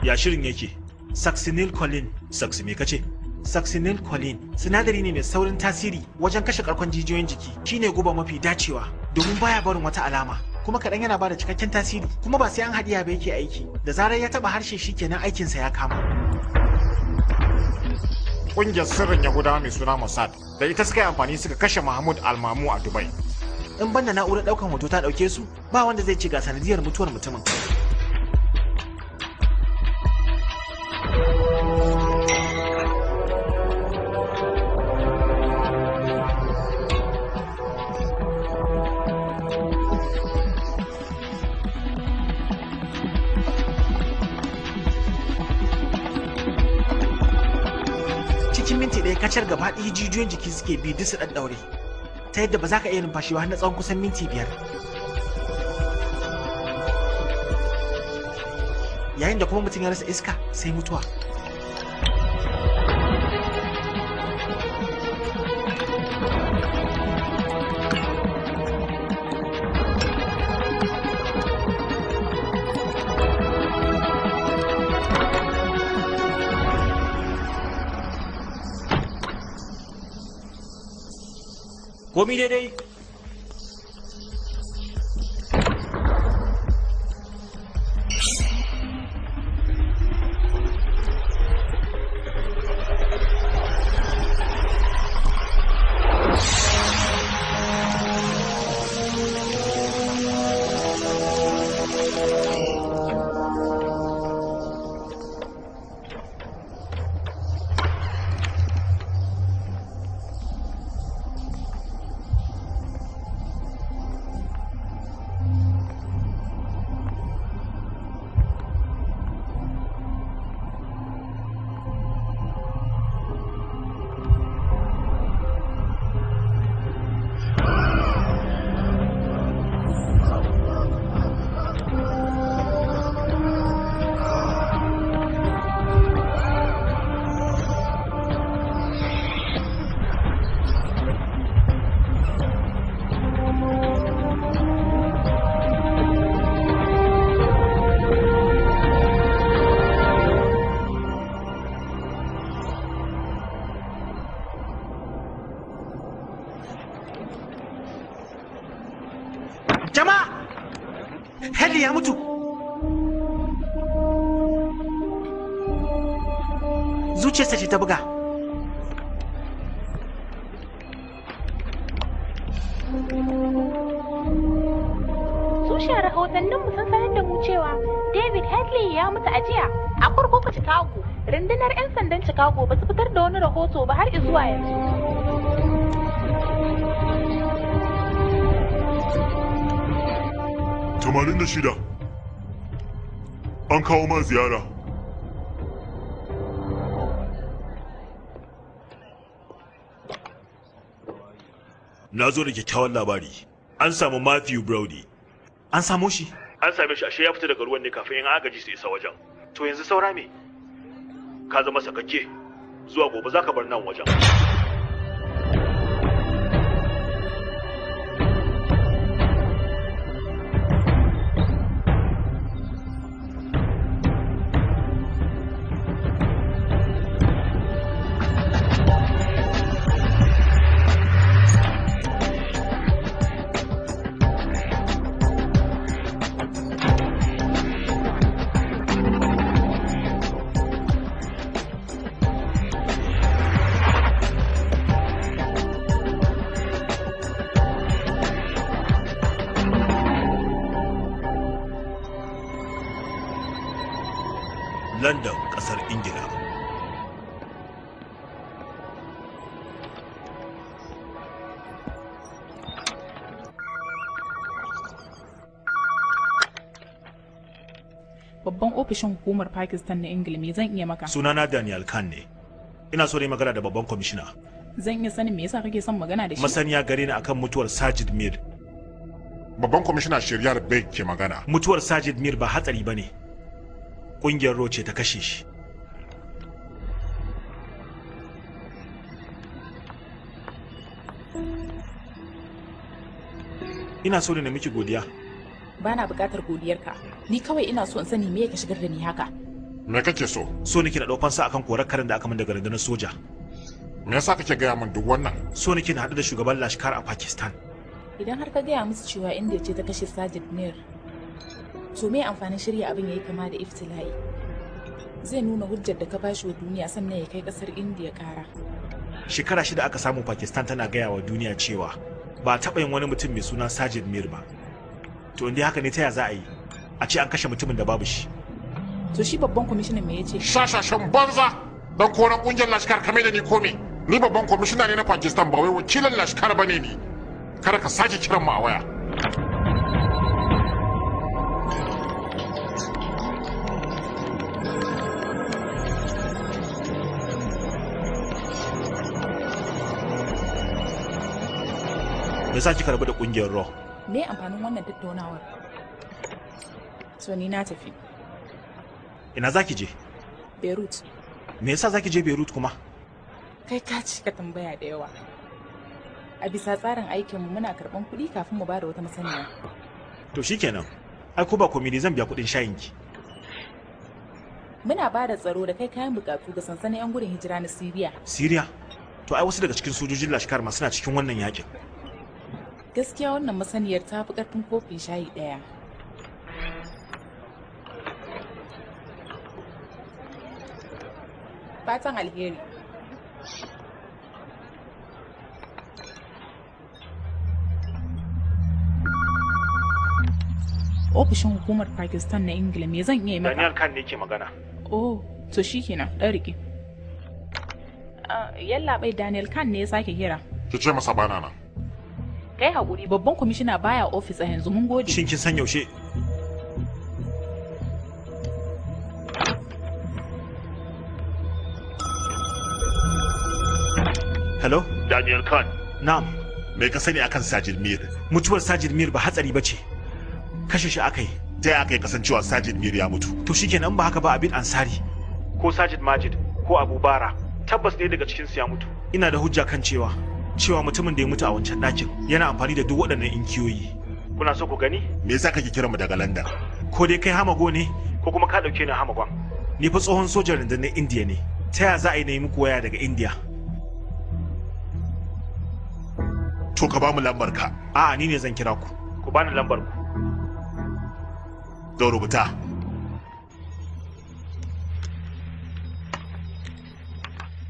Speaker 1: Ya shirin yake?
Speaker 7: Succinyl choline.
Speaker 1: Saksi me kace?
Speaker 7: Succinyl choline sinadari ne mai saurin tasiri wajen kashe karkon jijiyoyin jiki. Shine guba mafi dacewa domin baya barin wata alama. Kuma kaɗan yana bada cikakken tasiri. Kuma ba sai an haɗiya ba yake aiki. Da zarar ya taɓa harshe shikenan aikinsa ya kama.
Speaker 6: Ƙungiyar sirrin Yahudawa mai suna Mossad da ita suka yi amfani suka kashe Mahmud Al-Mamu a Dubai.
Speaker 7: In banda na'urar ɗaukan hoto ta ɗauke su, ba wanda zai ci ga sanadiyar mutuwar mutumin. Minti ɗaya kacar gaba ɗaya jijiyoyin jiki suke bi duk su ɗaɗɗaure ta yadda ba za ka iya numfashi ba har na tsawon kusan minti 5 yayin da kuma mutum ya rasa iska sai mutuwa.
Speaker 5: Komi daidai?
Speaker 7: Hadley ya mutu. Zuciyarsa ce ta buga.
Speaker 10: Tushen rahotanninmu sun sanar da mu cewa David Hadley ya mutu a jiya a kurkuku Chicago. Rundunar 'yan sandan Chicago ba su fitar da wani rahoto ba har zuwa yanzu.
Speaker 2: Tamanin da shida. An kawo ma ziyara.
Speaker 1: Na zo da kyakkyawan labari. An samu Matthew Brody.
Speaker 7: An samo shi?
Speaker 1: An same shi ashe ya fita daga ruwan ne kafin yan agaji su isa wajen.
Speaker 7: To yanzu saura me?
Speaker 1: Ka zama sakakke. Zuwa gobe za ka bar nan wajen. ƙasar Ingila.
Speaker 3: Babban ofishin hukumar Pakistan na Ingila, me zan iya maka?
Speaker 1: Sunana Daniel Khan ne. Ina so ne magana da babban kwamishina.
Speaker 3: Zan iya sanin me yasa kake son magana da shi?
Speaker 1: Masaniya gare ni akan mutuwar Sajid Mir.
Speaker 6: Babban kwamishina Shiryar Beg ke magana.
Speaker 1: Mutuwar Sajid Mir ba hatsari bane. Kungiyar Roce ta kashe shi. Ina so ne na miki godiya.
Speaker 3: Bana buƙatar godiyarka. Ni kawai ina so in sani me ka shigar da ni haka.
Speaker 6: Me kake so?
Speaker 1: So nake na ɗaukan sa akan korar karin da aka min daga rundunar soja.
Speaker 6: Me yasa kake gaya min duk wannan?
Speaker 1: So nake na haɗu da shugaban Lashkar a Pakistan.
Speaker 3: Idan har ka gaya musu cewa India ce ta kashe Sajid Mir, to me amfanin shirya abin yayi kama da iftila'i? Zai nuna hujjar da ka bashi wa duniya sannan ya kai kasar India kara.
Speaker 1: Shekara 6 aka samu Pakistan tana gaya wa duniya cewa ba taɓa yin wani mutum mai suna Sajid Mir ba. To inda haka ne ta ya za a yi? A ce an kashe mutumin da babu shi.
Speaker 3: To shi babban kwamishinan me yace?
Speaker 6: Shashashan banza dan koran kungiyar Lashkar kame da ni kome. Ni babban kwamishina ne na Pakistan ba wai wakilin Lashkar bane ni. Kada ka sake kiran mu a waya.
Speaker 1: Me yasa kika rabu da kungiyar Raw?
Speaker 3: Me amfanin wannan tattaunawar? So ni na tafi.
Speaker 1: Ina zaki je?
Speaker 3: Beirut.
Speaker 1: Me yasa zaki je Beirut kuma?
Speaker 3: Kai ka ci ka tambaya da yawa. A bisa tsarin aikinmu muna karɓan kuɗi kafin mu ba da wata masaniya.
Speaker 1: To shikenan. Ai ko ba komai zan biya kuɗin shayinki.
Speaker 3: Muna ba da tsaro da kai kayan bukatu ga sansanin 'yan gudun hijira na Siriya.
Speaker 1: Siriya? To ai wasu daga cikin sojojin Lashkar ma suna cikin wannan yakin.
Speaker 3: Gaskiya wannan masaniyar ta fi ƙarfin kofin shayi ɗaya. Fatan alheri. Ofishin hukumar Pakistan na Ingila me zan iya maka?
Speaker 1: Daniel Khan ne ke magana.
Speaker 3: Oh, to shikenan, ɗan rike. Yalla bai Daniel Khan ne ya sake kira.
Speaker 6: Ki ce masa bana nan.
Speaker 3: Kai haƙuri, babban kwamishina baya ofis a yanzu, mun gode.
Speaker 1: Shin kin san yaushe? Hello?
Speaker 2: Daniel Khan.
Speaker 1: Na'am.
Speaker 2: Me ka sani akan Sajid Mir?
Speaker 1: Mutuwar Sajid Mir ba hatsari bace. Kashe shi akai.
Speaker 2: Ta yaya aka yi kasancewa Sajid Mir ya mutu?
Speaker 1: To shikenan ba haka ba Abid Ansari ko Sajid Majid ko Abu Bara tabbas ɗaya daga cikin su ya mutu. Ina da hujja kan cewa mutumin da ya mutu a wancan ɗakin yana amfani da duk waɗannan inkiyoyi. Kuna so ku gani?
Speaker 2: Me yasa kake kira mu daga London?
Speaker 1: Ko dai kai hamago ne ko kuma ka ɗauke ni hamagon. Ni fa tsohon sojan rundunar Indiya ne. Ta yaya za a yi na yi muku waya daga Indiya?
Speaker 2: To ka ba mu lambar ka.
Speaker 1: A'a ni ne zan kira ku. Ku bani lambar ku.
Speaker 2: Don rubuta.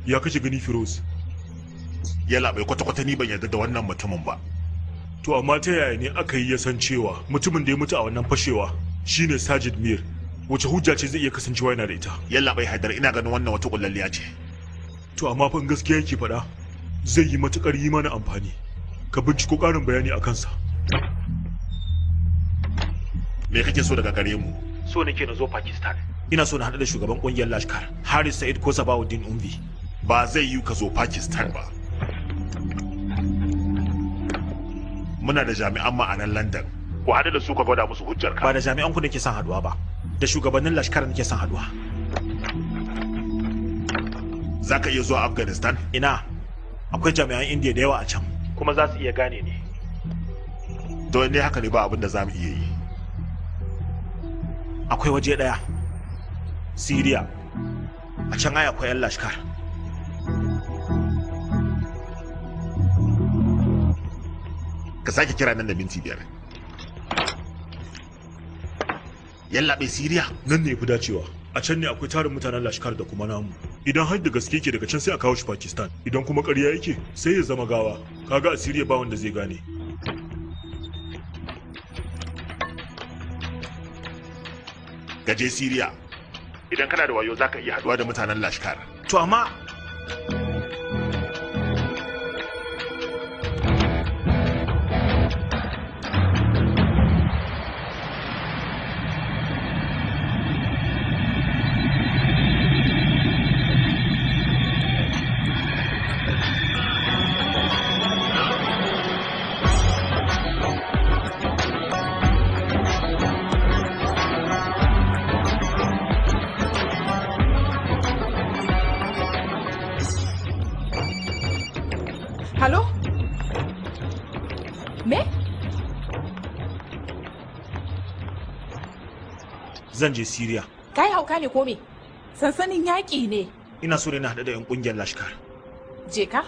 Speaker 11: Ya kashe gani Firoz.
Speaker 2: Yalla bai kwata-kwata ni ban yarda da wannan mutumin ba.
Speaker 11: To amma ta yaya ne aka yi ya san cewa mutumin da ya mutu a wannan fashewa shine Sajid Mir? Wace hujja ce zai iya kasancewa yana da ita?
Speaker 2: Yalla bai Haidar, ina ganin wannan wata kullalliya ce.
Speaker 11: To amma fa gaskiya yake faɗa zai yi matukar yi mana amfani. Ka binciko ƙarin bayani a kansa.
Speaker 2: Me kake so daga gare mu?
Speaker 1: So nake na zo Pakistan. Ina so na haɗu da shugaban ƙungiyar Lashkar, Haris Said ko Sabawuddin Umvi.
Speaker 2: Ba zai yi ka zo Pakistan ba. Muna da jami'an mu a nan London. Ku haɗu da su ka gwada musu hujjar ka.
Speaker 1: Ba da jami'an ku nake son haɗuwa ba. Da shugabannin Lashkar nake son haɗuwa.
Speaker 2: Za ka iya zuwa Afghanistan?
Speaker 1: Ina. Akwai jami'an Indiya da yawa a can. Kuma za su iya gane ni.
Speaker 2: Don ne haka ne ba abin da za mu iya yi.
Speaker 1: Akwai waje ɗaya. Siriya. A can ai akwai 'yan Lashkar.
Speaker 2: Ka sake kira nan da minti 5. Yallaɓe Siriya?
Speaker 11: Nan ne fi dacewa. A can ne akwai tarin mutanen Lashkar da kuma namu. Idan har da gaske ke daga can sai a kawo shi Pakistan. Idan kuma ƙarya yake sai ya zama gawa. Kaga a Siriya ba wanda zai gane.
Speaker 2: Gaje Siriya.
Speaker 11: idan kana da wayo zaka iya haduwa da mutanen Lashkar.
Speaker 7: To amma zan je Syria.
Speaker 3: Kai hauka ne ko me? Sansanin yaƙi ne.
Speaker 7: Ina so ne na haɗu da 'yan ƙungiyar Lashkar.
Speaker 3: Je ka.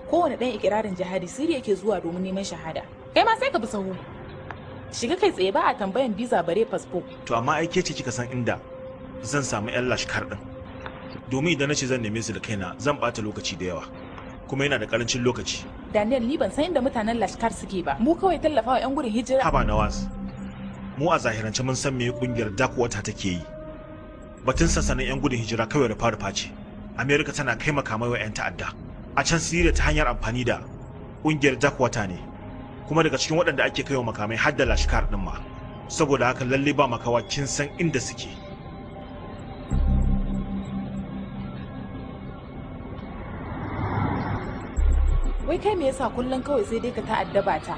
Speaker 3: Kowane ɗan ikirarin jihadi Syria ke zuwa domin neman shahada. Kai ma sai ka bi sahu. Shiga kai tsaye ba a tambayan biza bare fasfo.
Speaker 7: To amma ai ke ce kika san inda zan samu 'yan Lashkar ɗin. Domin idan na ce zan neme su da kaina zan ɓata lokaci da yawa. Kuma yana da ƙarancin lokaci.
Speaker 3: Daniel ni ban san inda mutanen Lashkar suke ba. Mu kawai tallafawa 'yan gudun hijira.
Speaker 7: Haba Nawaz. Mu a zahirance mun san me kungiyar Darkwater take yi. Batun sansanin 'yan gudun hijira kawai rufa ce. America tana kai makamai wa 'yan ta'adda. A can Syria ta hanyar amfani da kungiyar Darkwater ne. Kuma daga cikin waɗanda ake kaiwa makamai har da Lashkar din ma. Saboda haka lalle ba makawa kin san inda suke.
Speaker 3: Wai kai me yasa kullum kawai sai dai ka ta'addaba ta?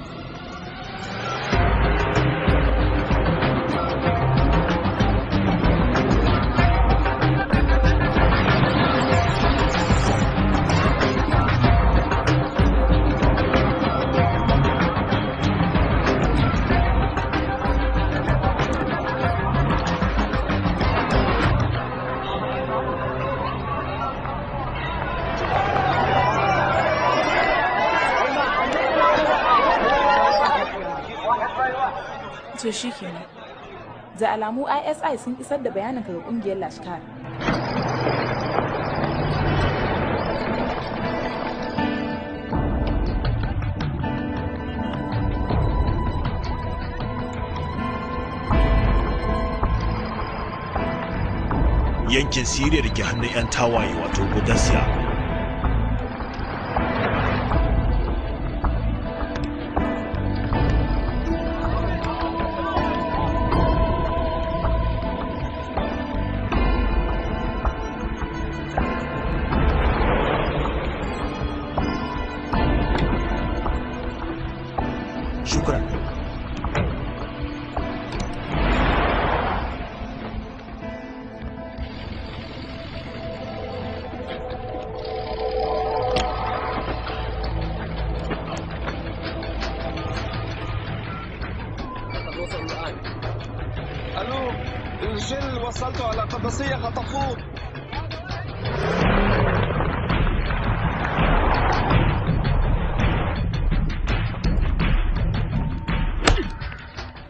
Speaker 3: To shi kenan. Da alamu ISI sun isar da bayanin ga kungiyar Lashkar.
Speaker 1: Yankin Syria da ke hannun 'yan tawaye wato Gudasiya.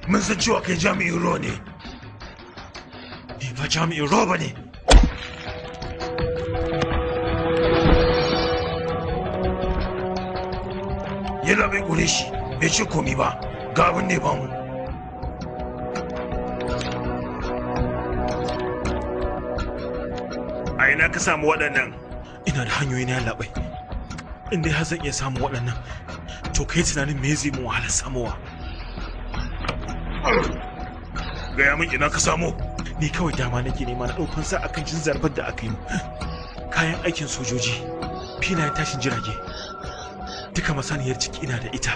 Speaker 9: Mun san cewa kai jami'in ruwa ne. Ni ba jami'in ruwa ba ne. Yana bai kure shi, bai ce komi ba, ga abin ne ba mu.
Speaker 1: A ina ka samu waɗannan?
Speaker 7: Ina da hanyoyi na labai. In dai har zan iya samun waɗannan, to kai tunanin me zai mu wahalar samowa?
Speaker 1: Gaya min ina ka samu?
Speaker 7: Ni kawai dama nake nema na ɗaukan sa akan jin zarbar da aka yi. Kayan aikin sojoji, filayen tashin jirage, duka masaniyar ciki ina da ita.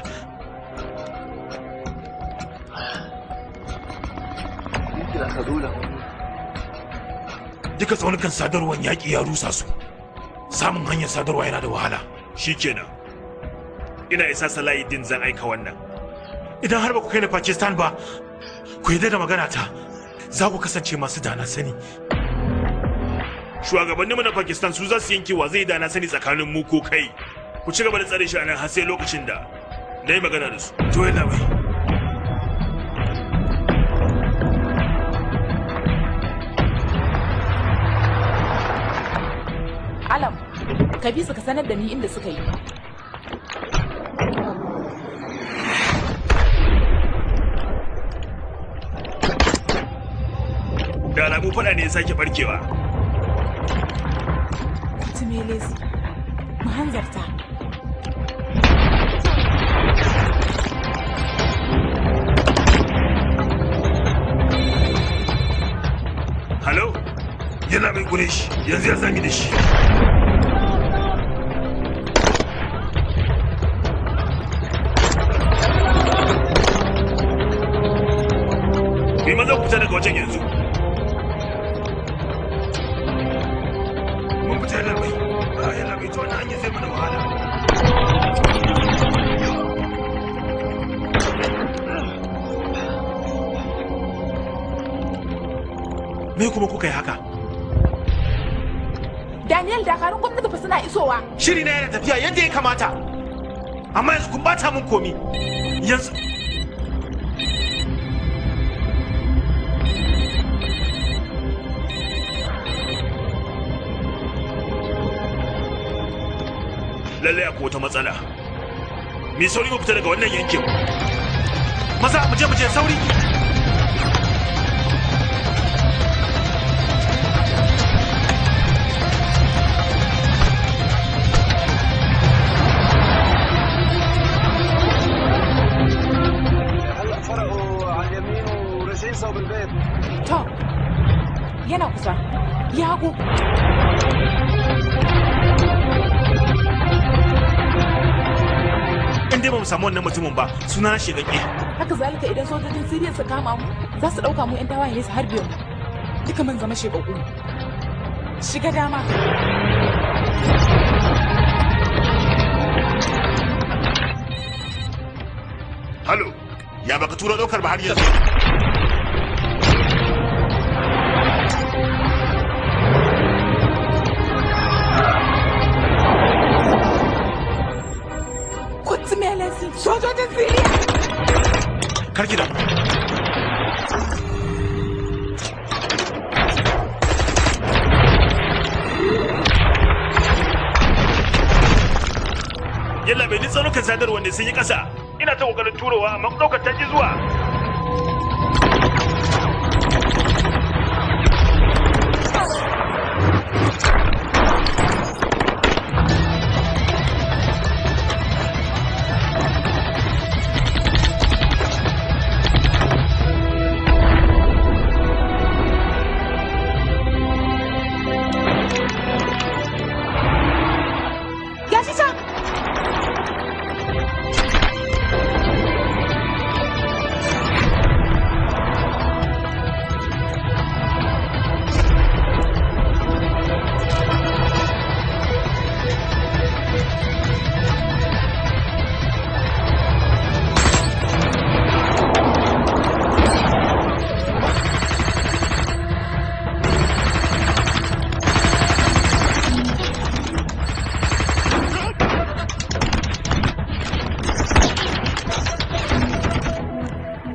Speaker 7: Duka tsaunukan sadarwar yaƙi ya rusa su. Samun hanyar sadarwa yana da wahala.
Speaker 1: Shikenan. Ina isa Salahuddin zan aika wannan.
Speaker 7: Idan har ba ku kai na Pakistan ba, ku yarda da magana ta, za ku kasance masu dana sani.
Speaker 1: Shugabanninmu na Pakistan su za su yanke wa zai dana sani tsakanin mu ko kai. Ku ci gaba da tsare shi a nan har sai lokacin da na yi magana da su.
Speaker 7: To yana mai.
Speaker 3: Alam, ka bi su ka sanar da ni inda suka yi.
Speaker 1: Ga alamu faɗa ne ya sake barkewa.
Speaker 3: Kutumelesi, mu hanzarta.
Speaker 1: Halo? Yana mai gure shi, yanzu ya zami da shi. Bai maza ku fita daga wajen yanzu. Mun fita yana mai, yana mai ta wani hanyar zai mana wahala.
Speaker 7: Me kuma kuka yi haka?
Speaker 3: Daniel, dakarun gwamnati fa suna isowa.
Speaker 7: Shiri na yana tafiya yadda ya kamata. Amma yanzu kun bata mun komi. Yanzu
Speaker 1: lallai akwai wata matsala. Me sauri mu fita daga wannan yankin.
Speaker 7: Maza mu je sauri.
Speaker 3: To, yana kusa. Ya hagu.
Speaker 1: In dai ba mu samu wannan mutumin ba, suna na shegagge.
Speaker 3: Haka zalika idan sojojin Siriya su kama mu, za su ɗauka mu 'yan tawaye su harbe mu. Duka mun zama shegaggu. Shiga dama.
Speaker 1: Halo, ya baka tura ɗaukar ba har yanzu.
Speaker 3: Kutumelesi, sojojin Siriya!
Speaker 1: Karki da. Yalla bai ni tsarukan sadarwa ne sun yi ƙasa. Ina ta kokarin turowa amma ɗaukar ta ki zuwa.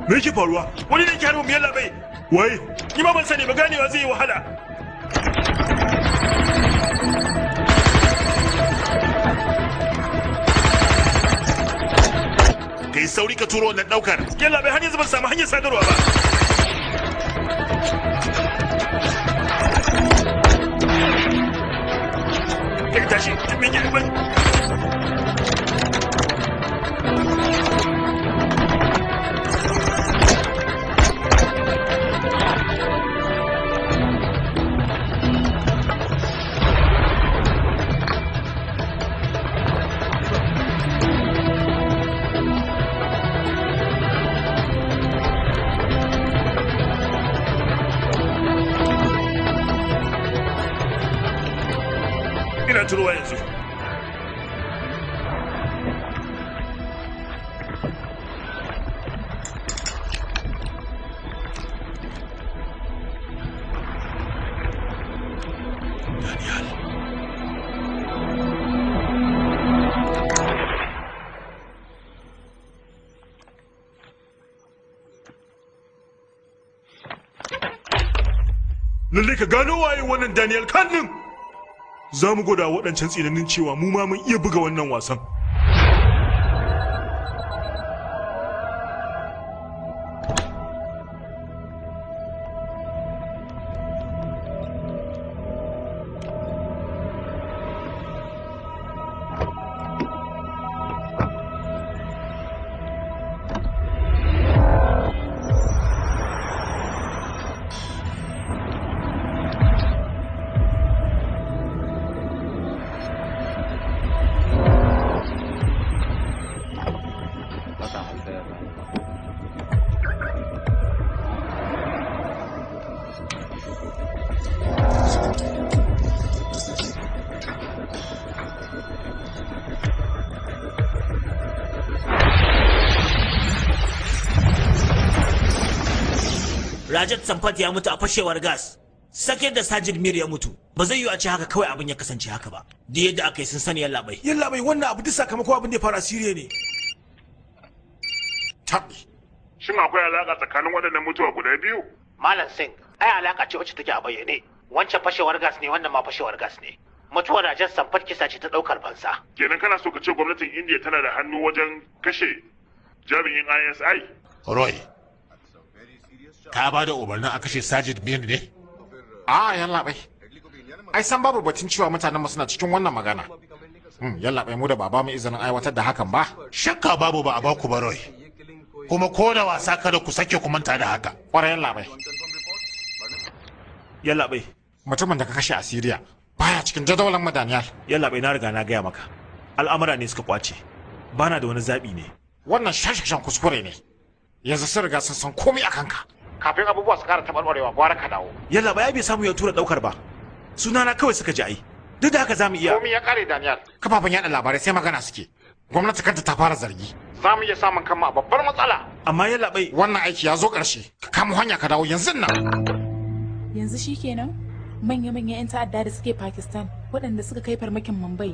Speaker 1: Me yake faruwa? Wani ne ke harba mu yalla bai? Wai, ni ma ban sani ba, ganewa zai yi wahala. Kai sauri ka turo wannan daukar. Yalla bai har yanzu ban samu hanyar sadarwa ba. Kai tashi, me ke ban? Turuwa yanzu. Daniel. Lalle ka gano waye wannan Daniel Khan. Za mu gwada waɗancan tsinanin cewa mu ma mun iya buga wannan wasan.
Speaker 5: Rajat Sampat ya mutu a fashewar gas. Sakin da Sajid Mir ya mutu. Ba zai yi a ce haka kawai abin ya kasance haka ba. Da yadda aka yi sun sani yallaɓai.
Speaker 9: Yallaɓai wannan abu duk sakamakon abin da ya faru a Siriya ne.
Speaker 6: Tabi.
Speaker 2: Shin akwai alaƙa tsakanin waɗannan mutuwa guda biyu?
Speaker 8: Malam Singh, ai alaka ce wacce take a bayyane. Wancan fashewar gas ne, wannan ma fashewar gas ne. Mutuwar Rajat Sampat kisa ce ta ɗaukar fansa.
Speaker 2: Kenan kana so ka ce gwamnatin India tana da hannu wajen kashe jami'in ISI?
Speaker 8: Roy, ka ba da umarnin a kashe Sajid Mir ne?
Speaker 6: Yallaɓai. Ai san babu batun cewa mutanen mu suna cikin wannan magana. Yallaɓai mu da baba mu izinin aiwatar da hakan ba.
Speaker 8: Shakka babu ba a baku ba Roy. Kuma ko da wasa kada ku sake ku manta da haka.
Speaker 6: Ƙwarai yallaɓai.
Speaker 1: Yallaɓai.
Speaker 6: Mutumin da ka kashe a Siriya baya cikin jadawalin mu Daniel.
Speaker 1: Yallaɓai na riga na gaya maka. Al'amura ne suka kwace. Bana da wani zaɓi ne.
Speaker 6: Wannan shashashan kuskure ne. Yanzu sun riga sun san komai a kanka. Kafin abubuwa su kara taɓarɓarewa gwara ka dawo.
Speaker 1: Yallaɓai ya bai samu ya tura ɗaukar ba. Sunana kawai suka ji ai. Duk da haka za mu iya.
Speaker 6: Komai ya kare Daniel. Kafafen yaɗa labarai sai magana suke. Gwamnati kanta ta fara zargi. Za mu iya samun kanmu a babbar matsala.
Speaker 1: Amma yallaɓai.
Speaker 6: Wannan aiki ya zo ƙarshe. Ka kama hanya ka dawo yanzu nan.
Speaker 10: Yanzu shikenan manya-manyan 'yan ta'adda da suke Pakistan waɗanda suka kai farmakin Mumbai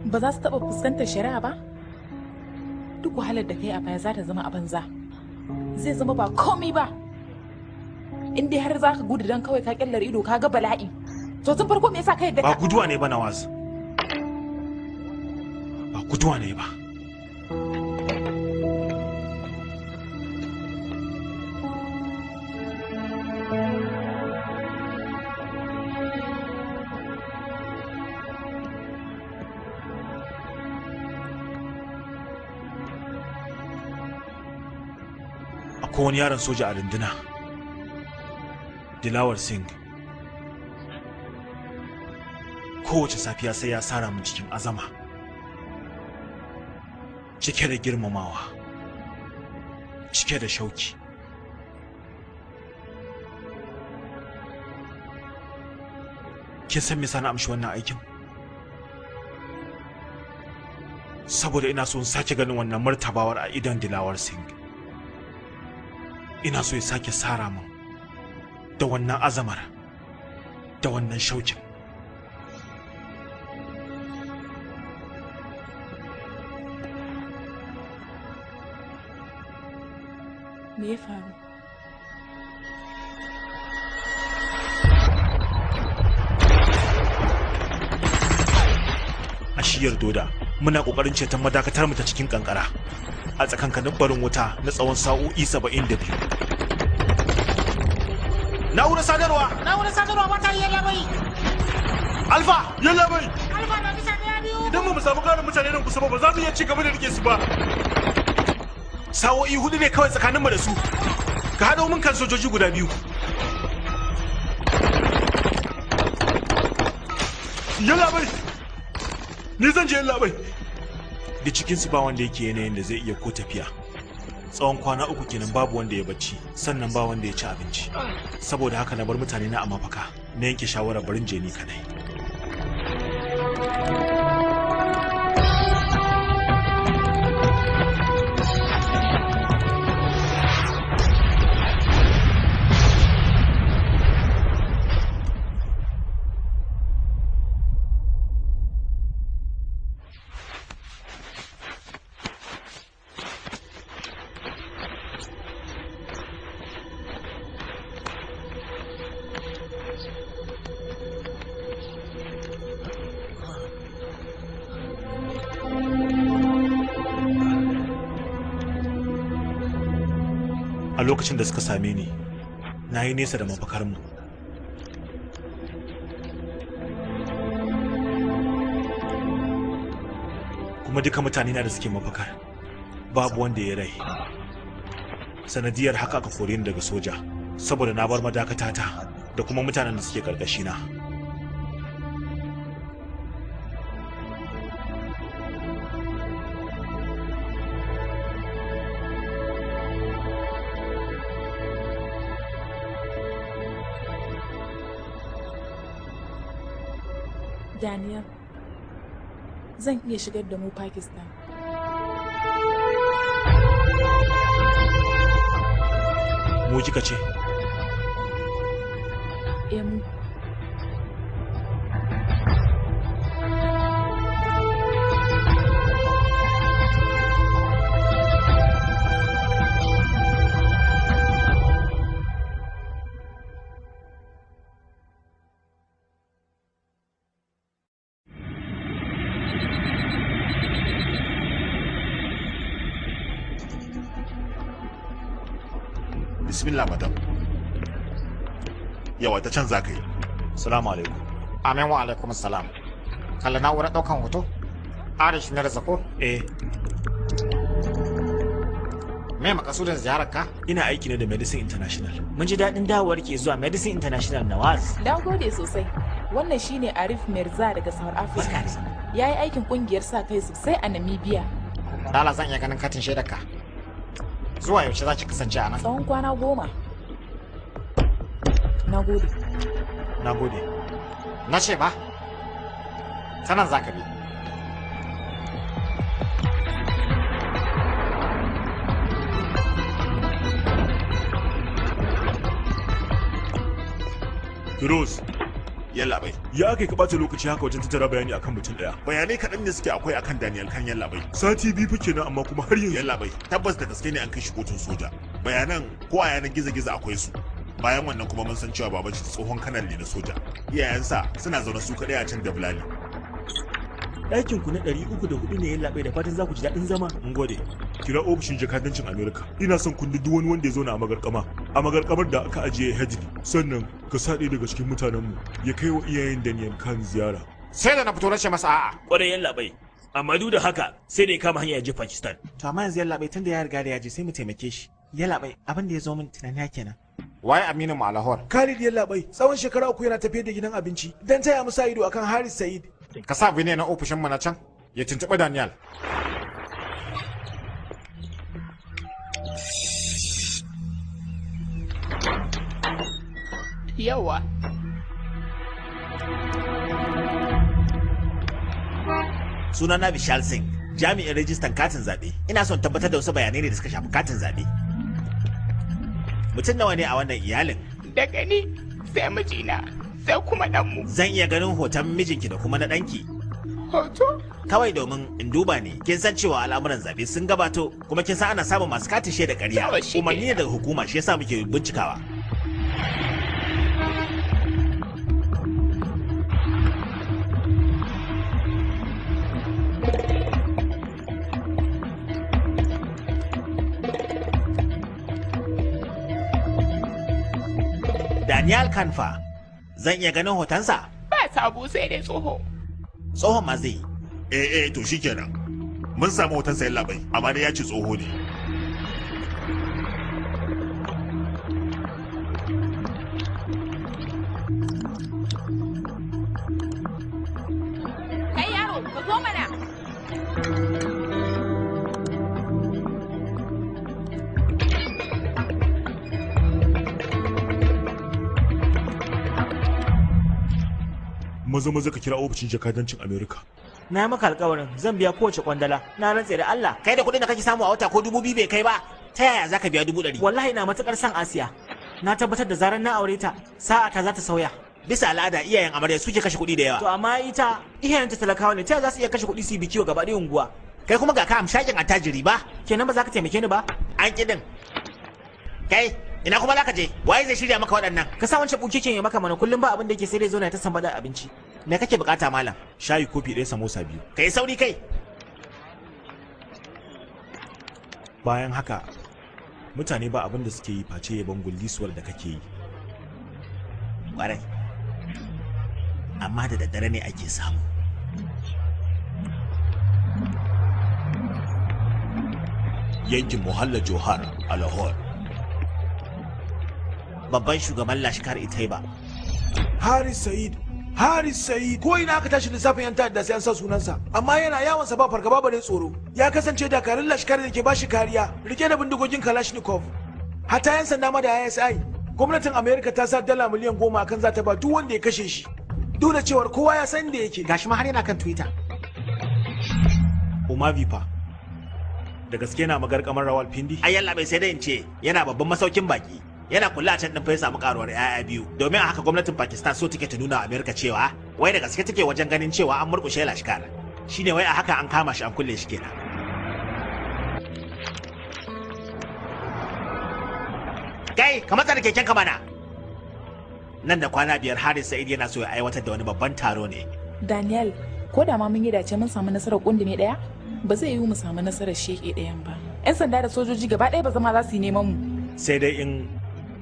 Speaker 10: ba za su taɓa fuskantar shari'a ba? Duk wahalar da kai a baya za ta zama a banza. Zai zama ba komai ba. In dai har za ka gudu don kawai ka kyallar ido ka ga bala'i. To tun farko me yasa ka yadda?
Speaker 1: Ba guduwa ne ba Nawaz. Ba guduwa ne ba. Akwai wani yaron soja a runduna. Dilawar Singh. Kowace safiya sai ya sara mu cikin azama. Cike da girmamawa. Cike da shauki. Kin san me sa na amshi wannan aikin? Saboda ina so in sake ganin wannan martabawar a idon Dilawar Singh. Ina so ya sake sara min da wannan azamar, da wannan shaukin.
Speaker 10: Me ya faru?
Speaker 1: A shiyar Doda, muna kokarin ceton madakatar mu ta cikin kankara. A tsakankanin barin wuta na tsawon sa'o'i 72. Na'urar sadarwa!
Speaker 7: Na'urar sadarwa ba ta yi yallaɓai!
Speaker 1: Alfa!
Speaker 2: Yallaɓai!
Speaker 7: Alfa na bisa ɗaya biyu!
Speaker 2: Idan ba mu samu ƙarin mutane nan kusa ba za mu iya ci gaba da rike su ba.
Speaker 1: Sa'o'i 4 ne kawai tsakaninmu da su. Ka haɗo min kan sojoji guda biyu.
Speaker 2: Yallaɓai! Ni zan je yallaɓai!
Speaker 1: Da cikinsu ba wanda yake yanayin da zai iya ko tafiya. Tsawon kwana 3 kenan babu wanda ya bacci, sannan ba wanda ya ci abinci. Saboda haka na bar mutane na a mafaka, na yanke shawarar barin je ni kadai. A lokacin da suka same ni, na yi nesa da mafakarmu. Kuma duka mutane na da suke mafakar, babu wanda ya rai. Sanadiyar haka aka kore ni daga soja, saboda na bar madakatata da kuma mutanen da suke ƙarƙashina.
Speaker 10: Daniel, zan iya shigar da mu Pakistan.
Speaker 1: Mu kika ce?
Speaker 10: mu.
Speaker 1: Bismillah madam. Yawa ta can za ka yi. Salamu alaikum.
Speaker 6: Amin wa alaikum salam. Kalla na'urar ɗaukan hoto? Arish na ko?
Speaker 1: Eh.
Speaker 6: Me makasudin ziyarar ka?
Speaker 1: Ina aiki ne da Medicine International.
Speaker 5: Mun ji daɗin dawowar ke zuwa Medicine International Nawaz.
Speaker 10: Na gode sosai. Wannan shine Arif Mirza daga South Africa. Ya yi aikin kungiyar sa kai sosai a Namibia.
Speaker 6: Dala zan iya ganin katin shaidar ka. Zuwa yaushe za ki kasance a nan?
Speaker 10: Tsawon kwana 10. Na gode.
Speaker 1: Na gode.
Speaker 6: Na ce ba? Ta nan za ka bi.
Speaker 11: Firoz,
Speaker 1: Yallaɓai.
Speaker 11: ya aka ka ɓata lokaci haka wajen tattara bayani akan mutum ɗaya.
Speaker 1: Bayanai kaɗan ne suke akwai akan Daniel Khan Yallaɓai.
Speaker 11: Sati biyu fa kenan amma kuma har yanzu.
Speaker 1: Yallaɓai, tabbas da gaske ne an kai shi kotun soja. Bayanan ko a yanar gizo-gizo akwai su. Bayan wannan kuma mun san cewa baban shi tsohon kanal ne na soja. Iyayensa suna zaune su kaɗai a can da Bulali.
Speaker 5: Ɗakin ku na 304 ne Yallaɓai, da fatan za ku ji daɗin zama.
Speaker 1: Mun gode.
Speaker 11: Kira ofishin jakadancin Amerika. Ina son kun duk wani wanda ya zauna a magarkama. A magarkamar da aka ajiye Hedley. Sannan ka sa ɗaya daga cikin mutanenmu ya kai wa iyayen Daniel Khan ziyara.
Speaker 6: Sai da na fito na ce masa a'a.
Speaker 5: Ƙwarai Yallaɓai. Amma duk da haka sai da ya kama hanya ya je Pakistan.
Speaker 7: To amma yanzu Yallaɓai tun da ya riga da ya je sai mu taimake shi. Yallaɓai abin da ya zo min tunani kenan.
Speaker 6: Waye Aminu mu a Lahore?
Speaker 9: Khalid Yallaɓai tsawon shekara 3 yana tafiyar da gidan abinci dan taya mu sa ido akan Haris Said.
Speaker 6: Ka sa bine na ofishin mu na can ya tuntuɓi Daniel.
Speaker 3: Yawa.
Speaker 8: Sunana Vishal Singh, jami'in rajistan katin zaɓe. Ina son tabbatar da wasu bayanai ne da suka shafi katin zaɓe. Mutum nawa ne a wannan iyalin?
Speaker 3: Daga ni sai mijina sai kuma ɗanmu.
Speaker 8: Zan iya ganin hoton mijinki da kuma na ɗanki.
Speaker 3: Hoto?
Speaker 8: Kawai domin in duba ne, kin san cewa al'amuran zaɓe sun gabato, kuma kin san ana samun masu katin shaida ƙarya. Umarni ne daga hukuma, shi yasa muke bincikawa. Daniel Kanfa, zan iya ganin hotonsa?
Speaker 3: Ba sabo sai dai tsoho.
Speaker 8: Tsohon ma zai yi.
Speaker 1: To shikenan. Mun samu hotonsa Yallaɓai, amma dai ya ce tsoho ne.
Speaker 4: Kai yaro, ka zo mana.
Speaker 11: Maza ka kira ofishin jakadancin Amerika.
Speaker 5: Na maka alƙawarin zan biya kowace kwandala. Na rantse da Allah.
Speaker 8: Kai da kuɗin da kake samu a wata ko 2,000 bai kai ba, ta yaya za ka biya 100,000?
Speaker 5: Wallahi ina matuƙar son Asiya. Na tabbatar da zarar na aure ta, sa'a ta za ta sauya.
Speaker 8: Bisa al'ada iyayen amarya suke kashe kuɗi da yawa.
Speaker 5: To amma ita iyayenta talakawa ne, ta yaya za su iya kashe kuɗi su yi biki wa gaba ɗaya unguwa?
Speaker 8: Kai kuma ga ka amshakin attajiri ba?
Speaker 5: Kenan ba za ka taimake ni ba?
Speaker 8: An ƙi din. Kai, ina kuma za ka je? Waye zai shirya maka waɗannan?
Speaker 5: Ka sa wancan bukikin ya maka mana, kullum ba abin da yake sai dai zo na ta sambada abinci.
Speaker 8: Me kake bukata malam?
Speaker 1: Shayi kofi ɗaya, samosa 2.
Speaker 8: Kai sauri kai.
Speaker 1: Bayan haka, mutane ba abin da suke yi face yaban gullisuwar da kake yi.
Speaker 8: Ƙwarai. Amma da daddare ne ake samu.
Speaker 1: Yankin Mohalla Johar a Lahore.
Speaker 8: Babban shugaban Lashkar Itaiba.
Speaker 9: Haris Said. Haris Said ko ina aka tashi lissafin yan ta'adda sai an sa sunansa amma yana yawan sa ba fargaba ba ne tsoro. Ya kasance dakarun Lashkar da ke bashi kariya rike da bindigogin Kalashnikov. Hatta yan sanda ma da ISI. Gwamnatin Amerika ta sa dala miliyan 10 akan za ta ba duk wanda ya kashe shi. Duk da cewar kowa ya san da yake.
Speaker 7: Gashi ma har yana kan Twitter.
Speaker 1: Umavi fa. Da gaske na magar kamar Rawalpindi?
Speaker 8: Ai yalla bai sai dai in ce yana babban masaukin baki. yana kula a can din fa ya samu karuwar yaya biyu domin a haka gwamnatin Pakistan so take ta nuna wa America cewa wai da gaske take wajen ganin cewa an murkushe Lashkar shine wai a haka an kama shi an kulle shi kenan. Kai ka matsa da keken ka mana. Nan da kwana 5 Haris Sa'id yana so ya aiwatar da wani babban taro ne.
Speaker 10: Daniel, ko da ma mun yi dace mun samu nasarar kundume daya ba zai yiwu mu samu nasarar sheke dayan ba. 'Yan sanda da sojoji gaba ɗaya ba zama za su yi neman mu.
Speaker 8: Sai dai in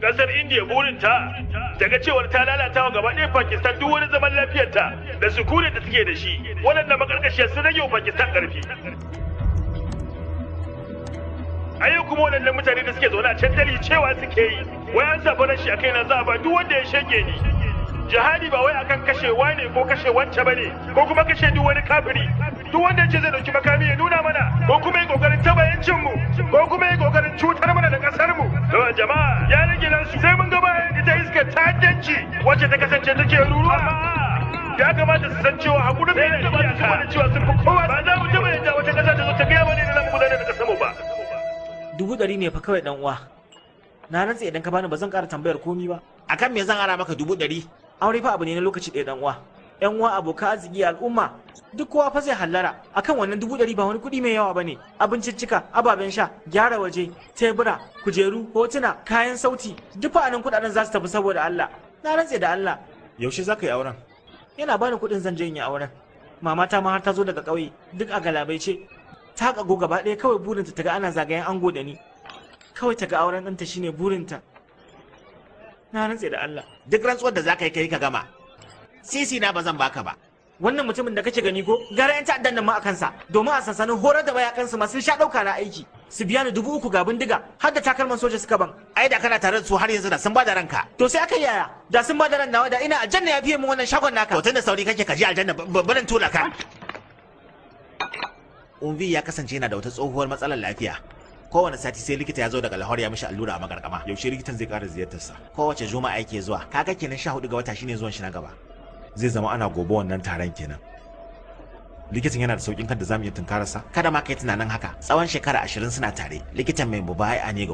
Speaker 11: kasar India burinta daga cewar ta lalata wa gaba ɗaya Pakistan duk wani zaman lafiyarta da sukunin da take da shi. Waɗanda makarkashiyar sun rage wa Pakistan ƙarfi. A yau kuma waɗannan mutane da suke zaune a can Delhi cewa suke yi wai an sa farashi a kaina za a ba duk wanda ya shege ni. Jihadi ba wai akan kashewa ne ko kashe wance bane ko kuma kashe duk wani kafiri. Duk wanda ya ce zai dauki makami ya nuna mana ko kuma yi kokarin taba yancin mu ko kuma yi kokarin cutar mana da kasar mu. To jama'a ya rage nan su sai mun ga bayan ita iskar ta'addanci wacce ta kasance take ruruwa. Ya kamata su san cewa hakuri bai da iyaka da cewa sun fi kowa ba za mu taba yadda wata kasa ta zo ta gaya mana da zamu gudanar da kasar mu ba.
Speaker 5: 100 ne fa kawai dan uwa. Na rantsa idan ka bani ba zan ƙara tambayar komi ba.
Speaker 8: akan me zan ara maka 100?
Speaker 5: Aure fa abu ne na lokaci ɗaya dan uwa. Yan uwa abokan arziki al'umma duk kowa fa zai hallara akan wannan 100 ba wani kuɗi mai yawa bane. Abinciccika, ababen sha, gyara waje, tebura, kujeru, hotuna, kayan sauti duk fa anan kuɗaɗen za su tafi saboda Allah. Na rantse da Allah.
Speaker 1: Yaushe za ka yi auren?
Speaker 5: Yana bani kuɗin zan je in yi auren. Mamata ma har ta zo daga ƙauye duk a galabaice. Ta kago gaba ɗaya kawai burinta ta ga ana zagayen ango da ni. Kawai ta ga auren ɗanta shine burinta. Na rantse da Allah.
Speaker 8: Duk rantsuwar da za ka yi kai ka gama. Sisi na ba zan baka ba.
Speaker 5: Wannan mutumin da kake gani ko gara 'yan ta'addan nan ma a kansa domin a sansanin horar da mayakansu ma sun sha ɗauka na aiki. Su biya ni 3,000 ga bindiga har da takalman soja suka ban.
Speaker 8: Ai da kana tare da su har yanzu da sun ba da ranka.
Speaker 5: To sai aka yaya da sun ba da ran nawa da ina aljanna ya fiye min wannan shagon naka.
Speaker 8: To tunda sauri kake ka je aljanna barin tura ka. Umvi ya kasance yana da wata tsohuwar matsalar lafiya. Kowane sati sai likita ya zo daga Lahore ya mishi allura a magarkama.
Speaker 1: Yaushe likitan zai ƙara ziyartarsa?
Speaker 8: Kowace juma'a yake zuwa. Kaga kenan 14 ga wata shine zuwan shi na gaba.
Speaker 1: Zai zama ana gobe wannan taron kenan. Likitan yana da saukin kan da zamu iya tunkararsa?
Speaker 8: Kada ma kai tunanin haka. Tsawon shekara 20 suna tare. Likitan mai mubaya ne ga